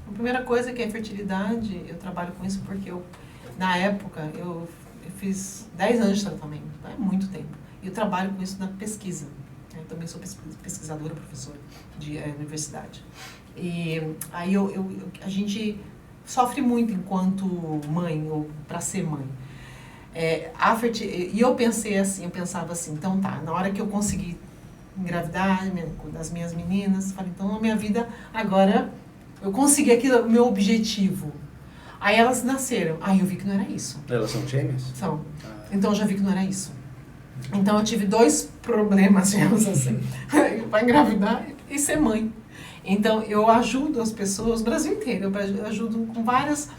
A primeira coisa que é fertilidade, eu trabalho com isso porque na época, eu fiz 10 anos de tratamento, é muito tempo. E eu trabalho com isso na pesquisa. Eu também sou pesquisadora, professora de universidade. E aí a gente sofre muito enquanto mãe, ou para ser mãe. E eu pensava assim, então na hora que eu consegui engravidar das minhas meninas, falei, então a minha vida agora, eu consegui aquilo, o meu objetivo. Aí elas nasceram, aí eu vi que não era isso. Elas são gêmeas? São. Então eu já vi que não era isso. Então eu tive 2 problemas, digamos assim, para engravidar e ser mãe. Então, eu ajudo as pessoas, o Brasil inteiro, eu ajudo com várias...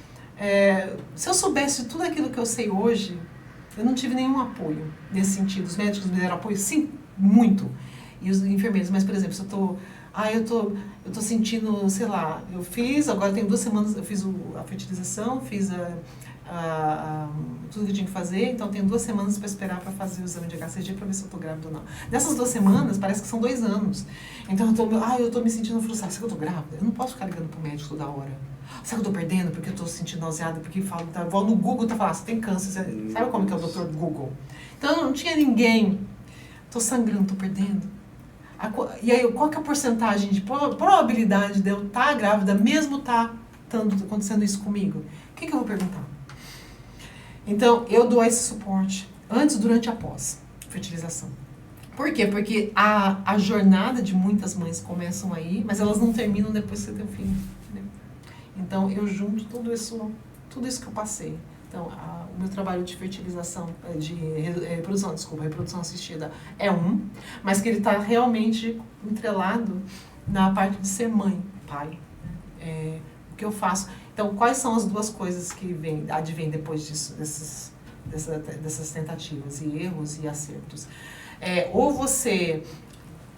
se eu soubesse tudo aquilo que eu sei hoje, eu não tive nenhum apoio nesse sentido. Os médicos me deram apoio? Sim, muito. E os enfermeiros, mas, por exemplo, se eu tô... eu tô sentindo, sei lá, agora tem 2 semanas, eu fiz a fertilização, fiz tudo que eu tinha que fazer, então tenho 2 semanas para esperar para fazer o exame de HCG para ver se eu estou grávida ou não. Nessas 2 semanas, parece que são 2 anos. Então eu tô me sentindo frustrada. Será que eu estou grávida? Eu não posso ficar ligando pro médico toda hora. Será que eu estou perdendo porque eu estou sentindo nauseada? Porque vou no Google e falando, você tem câncer. Sabe como que é o doutor Google? Então não tinha ninguém. Estou sangrando, estou perdendo. E aí, qual que é a porcentagem de probabilidade de eu estar grávida, mesmo acontecendo isso comigo? O que eu vou perguntar? Então, eu dou esse suporte antes, durante e após fertilização. Por quê? Porque a jornada de muitas mães começam aí, mas elas não terminam depois que você tem o filho. Né? Então, eu junto tudo isso que eu passei. Então, o meu trabalho de fertilização, reprodução assistida é mas que ele está realmente entrelado na parte de ser mãe, pai. que eu faço? Então, quais são as duas coisas que advêm depois disso, dessas tentativas e erros e acertos? Ou você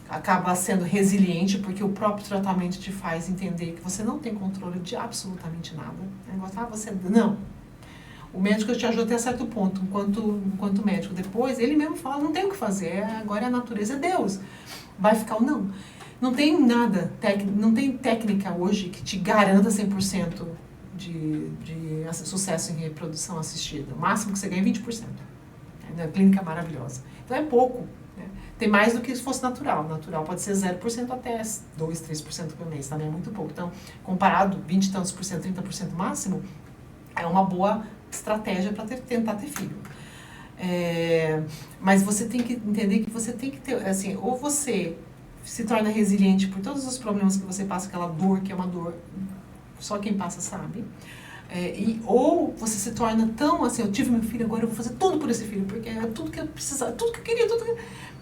acaba sendo resiliente, porque o próprio tratamento te faz entender que você não tem controle de absolutamente nada. Não. O médico te ajuda até certo ponto, enquanto médico. Depois, ele mesmo fala, não tem o que fazer, agora é a natureza, é Deus. Vai ficar não. Não tem nada, não tem técnica hoje que te garanta 100% de sucesso em reprodução assistida. O máximo que você ganha é 20%. É uma clínica maravilhosa. Então é pouco. Tem mais do que se fosse natural. Natural pode ser 0% até 2, 3% por mês, também é muito pouco. Então, comparado 20 e tantos por cento, 30% máximo, é uma boa estratégia para tentar ter filho. Mas você tem que entender que você tem que ter, assim, ou você se torna resiliente por todos os problemas que você passa, aquela dor, que é uma dor, só quem passa sabe. Ou você se torna tão assim, eu tive meu filho, agora eu vou fazer tudo por esse filho, porque é tudo que eu precisava, tudo que eu queria,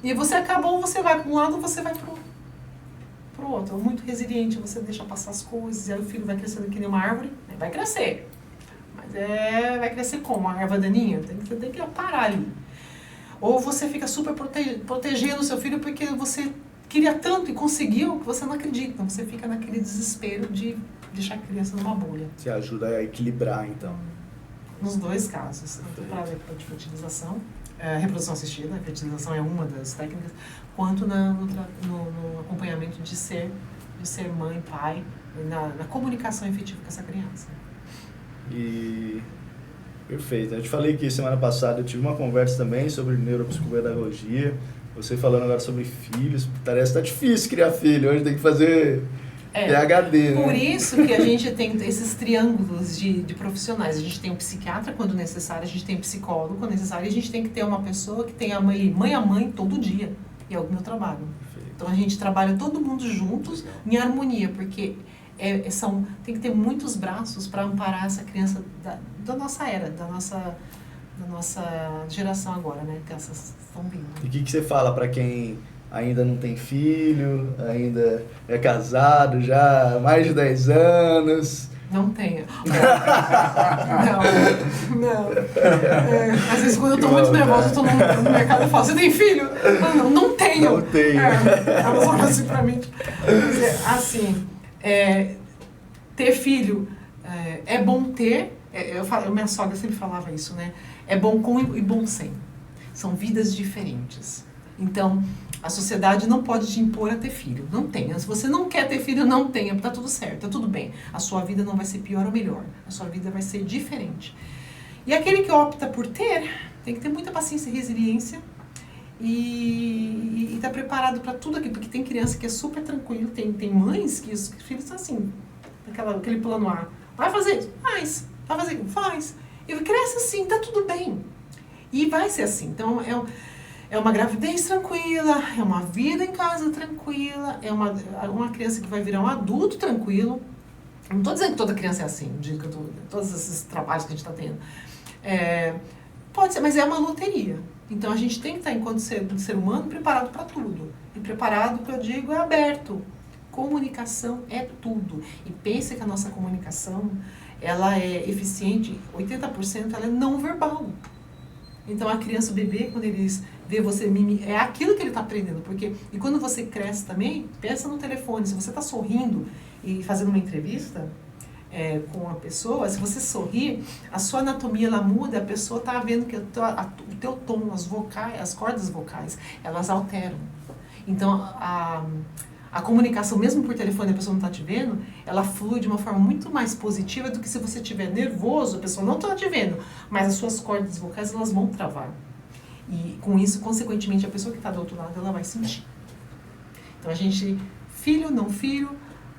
E você acaba, ou você vai para um lado, ou você vai pro outro. É muito resiliente, você deixa passar as coisas, e aí o filho vai crescendo que nem uma árvore, vai crescer. Mas vai crescer como? Uma erva daninha? Você tem que parar ali. Ou você fica super protegendo o seu filho porque você queria tanto e conseguiu que você não acredita. Então você fica naquele desespero de deixar a criança numa bolha. Você ajuda a equilibrar, então. Nos dois casos, tanto para a fertilização, reprodução assistida, a fertilização é uma das técnicas, quanto no acompanhamento de ser mãe, pai, na comunicação efetiva com essa criança. E perfeito. Eu te falei que semana passada eu tive uma conversa também sobre neuropsicopedagogia. Você falando agora sobre filhos. Parece que tá difícil criar filho. Hoje tem que fazer PhD, né? Por isso que a gente tem esses triângulos de profissionais. A gente tem um psiquiatra quando necessário, a gente tem um psicólogo quando necessário, e a gente tem que ter uma pessoa que tenha mãe a mãe todo dia. E é o meu trabalho. Perfeito. Então a gente trabalha todo mundo juntos, em harmonia, porque tem que ter muitos braços para amparar essa criança da nossa era, da nossa geração agora, né? Que essas estão vindo. E o que você fala para quem ainda não tem filho, ainda é casado já há mais de 10 anos? Não tenho. Não. Às vezes quando eu tô muito nervosa, eu tô no mercado e falo, você tem filho? Não tenho. Não tenho. Elas olham assim pra mim. Assim, ter filho é bom ter, minha sogra sempre falava isso, né? É bom com e bom sem. São vidas diferentes. Então, a sociedade não pode te impor a ter filho. Não tenha. Se você não quer ter filho, não tenha. Tá tudo certo, tá tudo bem. A sua vida não vai ser pior ou melhor. A sua vida vai ser diferente. E aquele que opta por ter, tem que ter muita paciência e resiliência. E tá preparado para tudo aquilo. Porque tem criança que é super tranquilo. Tem mães que os filhos estão assim, aquele plano A. Vai fazer isso? Faz. Vai fazer isso? Faz. E cresce assim, tá tudo bem. E vai ser assim. Então, é uma gravidez tranquila, é uma vida em casa tranquila, é uma criança que vai virar um adulto tranquilo. Não estou dizendo que toda criança é assim, todos esses trabalhos que a gente está tendo. Pode ser, mas é uma loteria. Então a gente tem que estar, enquanto ser humano, preparado para tudo. E preparado, que eu digo, é aberto. Comunicação é tudo. E pense que a nossa comunicação, ela é eficiente, 80% ela é não verbal. Então a criança, o bebê, quando eles vê você é aquilo que ele está aprendendo. E quando você cresce também, pensa no telefone. Se você está sorrindo e fazendo uma entrevista com a pessoa, se você sorrir, a sua anatomia ela muda, a pessoa está vendo que o teu tom, as cordas vocais, elas alteram. Então a comunicação, mesmo por telefone, a pessoa não está te vendo, ela flui de uma forma muito mais positiva do que se você estiver nervoso, a pessoa não está te vendo, mas as suas cordas vocais elas vão travar. E com isso, consequentemente, a pessoa que está do outro lado, ela vai sentir. Então a gente, filho, não filho,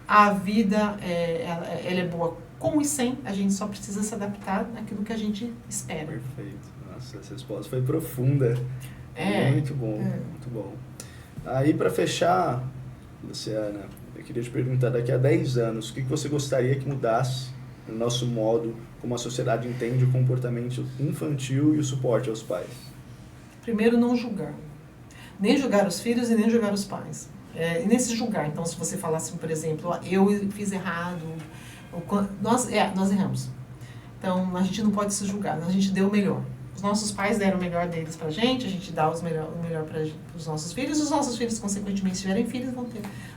a vida ela é boa com e sem, a gente só precisa se adaptar naquilo que a gente espera. Perfeito. Nossa, essa resposta foi profunda. Muito bom, muito bom. Aí, para fechar, Luciana, eu queria te perguntar, daqui a 10 anos, o que você gostaria que mudasse no nosso modo, como a sociedade entende o comportamento infantil e o suporte aos pais? Primeiro, não julgar. Nem julgar os filhos e nem julgar os pais. E nesse julgar, então, se você falasse, por exemplo, eu fiz errado, Nós erramos. Então, a gente não pode se julgar, a gente deu o melhor. Os nossos pais deram o melhor deles pra gente, a gente dá o melhor para os nossos filhos, os nossos filhos, consequentemente, se tiverem filhos, vão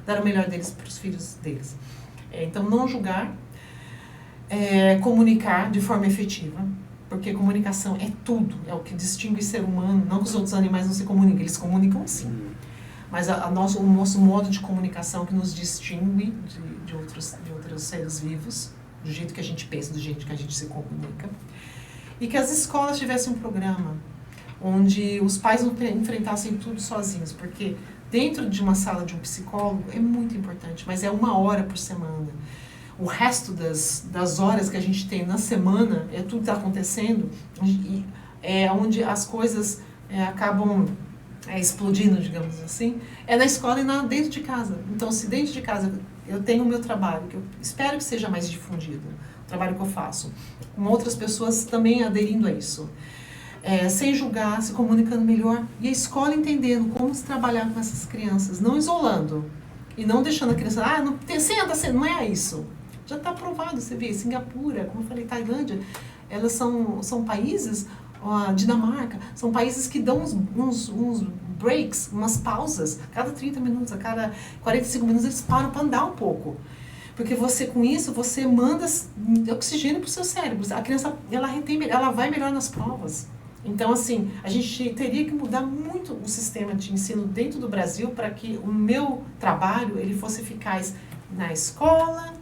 dar o melhor deles para os filhos deles. Então, não julgar, comunicar de forma efetiva, porque comunicação é tudo, é o que distingue o ser humano, não que os outros animais não se comunicam, eles comunicam sim. Mas o nosso modo de comunicação que nos distingue de outros seres vivos, do jeito que a gente pensa, do jeito que a gente se comunica. E que as escolas tivessem um programa onde os pais não enfrentassem tudo sozinhos, porque dentro de uma sala de um psicólogo é muito importante, mas é 1 hora por semana. O resto das horas que a gente tem na semana, tudo está acontecendo, e é onde as coisas acabam explodindo, digamos assim, é na escola e dentro de casa. Então, se dentro de casa eu tenho o meu trabalho, que eu espero que seja mais difundido, o trabalho que eu faço, com outras pessoas também aderindo a isso, sem julgar, se comunicando melhor, e a escola entendendo como se trabalhar com essas crianças, não isolando, e não deixando a criança, senta, não é isso. Já está provado, você vê, Singapura, como eu falei, Tailândia, elas são países, Dinamarca, são países que dão uns breaks, umas pausas, cada 30 minutos, a cada 45 minutos eles param para andar um pouco. Porque com isso, você manda oxigênio para o seu cérebro. A criança, ela vai melhor nas provas. Então, assim, a gente teria que mudar muito o sistema de ensino dentro do Brasil para que o meu trabalho ele fosse eficaz na escola,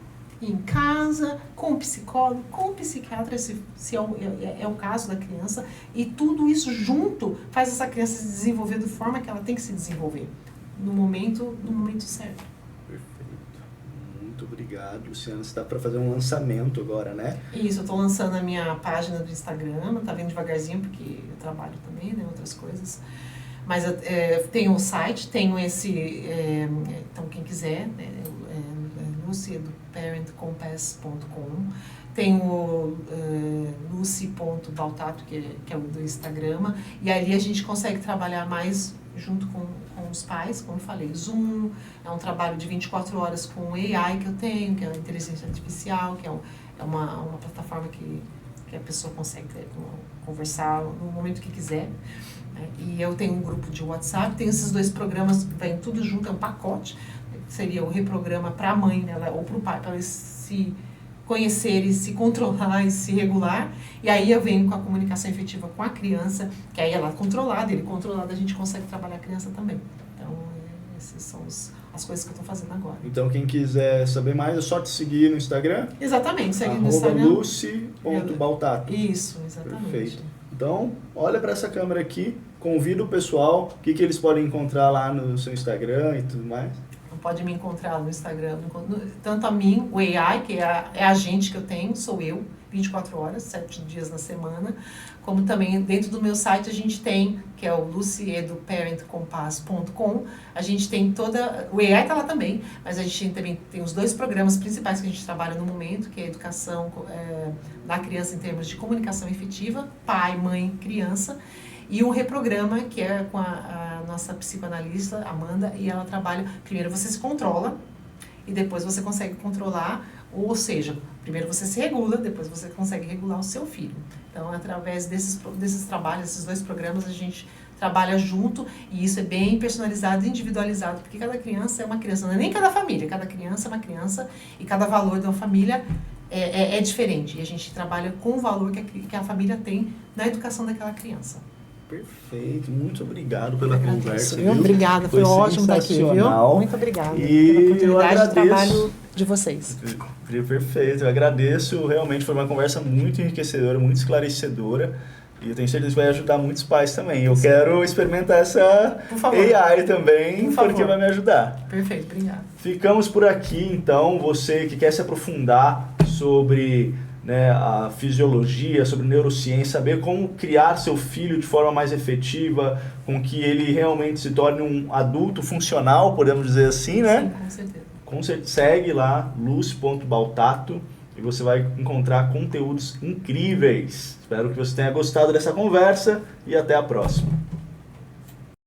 em casa, com o psicólogo, com o psiquiatra, se é o caso da criança, e tudo isso junto faz essa criança se desenvolver da forma que ela tem que se desenvolver, no momento certo. Perfeito. Muito obrigado, Luciana. Você está para fazer um lançamento agora, né? Isso, eu estou lançando a minha página do Instagram, tá vendo devagarzinho, porque eu trabalho também, né, outras coisas. Mas tenho o site, tenho então quem quiser, lucy.parentcompass.com, tem o lucy.baltato, que é o do Instagram, e ali a gente consegue trabalhar mais junto com os pais, como eu falei, Zoom, é um trabalho de 24 horas com o AI que eu tenho, que é a inteligência artificial, que é uma plataforma que a pessoa consegue conversar no momento que quiser. E eu tenho um grupo de WhatsApp, tenho esses 2 programas, vem tudo junto, é um pacote, seria o reprograma para a mãe dela ou para o pai, para eles se conhecerem, se controlar e se regular, e aí eu venho com a comunicação efetiva com a criança, que aí ela é controlada, ele controlado, a gente consegue trabalhar a criança também. Então, essas são as coisas que eu estou fazendo agora. Então, quem quiser saber mais, é só te seguir no Instagram? Exatamente, segue no Instagram. lucy.baltato. Isso, exatamente. Perfeito. Então, olha para essa câmera aqui, convida o pessoal, o que eles podem encontrar lá no seu Instagram e tudo mais. Pode me encontrar no Instagram, tanto a mim, o AI, que é a gente que eu tenho, sou eu, 24 horas, 7 dias na semana, como também dentro do meu site a gente tem, que é o luciedoparentcompass.com, a gente tem o AI está lá também, mas a gente também tem os 2 programas principais que a gente trabalha no momento, que é a educação da criança em termos de comunicação efetiva, pai, mãe, criança, e um reprograma, que é com a nossa psicoanalista, Amanda, e ela trabalha, primeiro você se controla, e depois você consegue controlar, ou seja, primeiro você se regula, depois você consegue regular o seu filho. Então, através desses trabalhos, esses 2 programas, a gente trabalha junto, e isso é bem personalizado, individualizado, porque cada criança é uma criança, não é nem cada família, cada criança é uma criança, e cada valor de uma família é diferente, e a gente trabalha com o valor que a família tem na educação daquela criança. Perfeito, muito obrigado pela conversa. Viu? Obrigada, foi ótimo estar aqui, viu? Muito obrigada pela oportunidade de trabalho de vocês. Perfeito, eu agradeço, realmente foi uma conversa muito enriquecedora, muito esclarecedora, e eu tenho certeza que vai ajudar muitos pais também. Eu quero experimentar essa AI também, porque vai me ajudar. Perfeito, obrigada. Ficamos por aqui, então, você que quer se aprofundar sobre a fisiologia, sobre neurociência, saber como criar seu filho de forma mais efetiva, com que ele realmente se torne um adulto funcional, podemos dizer assim, né? Sim, com certeza. Segue lá, lucy.baltato, e você vai encontrar conteúdos incríveis. Espero que você tenha gostado dessa conversa e até a próxima.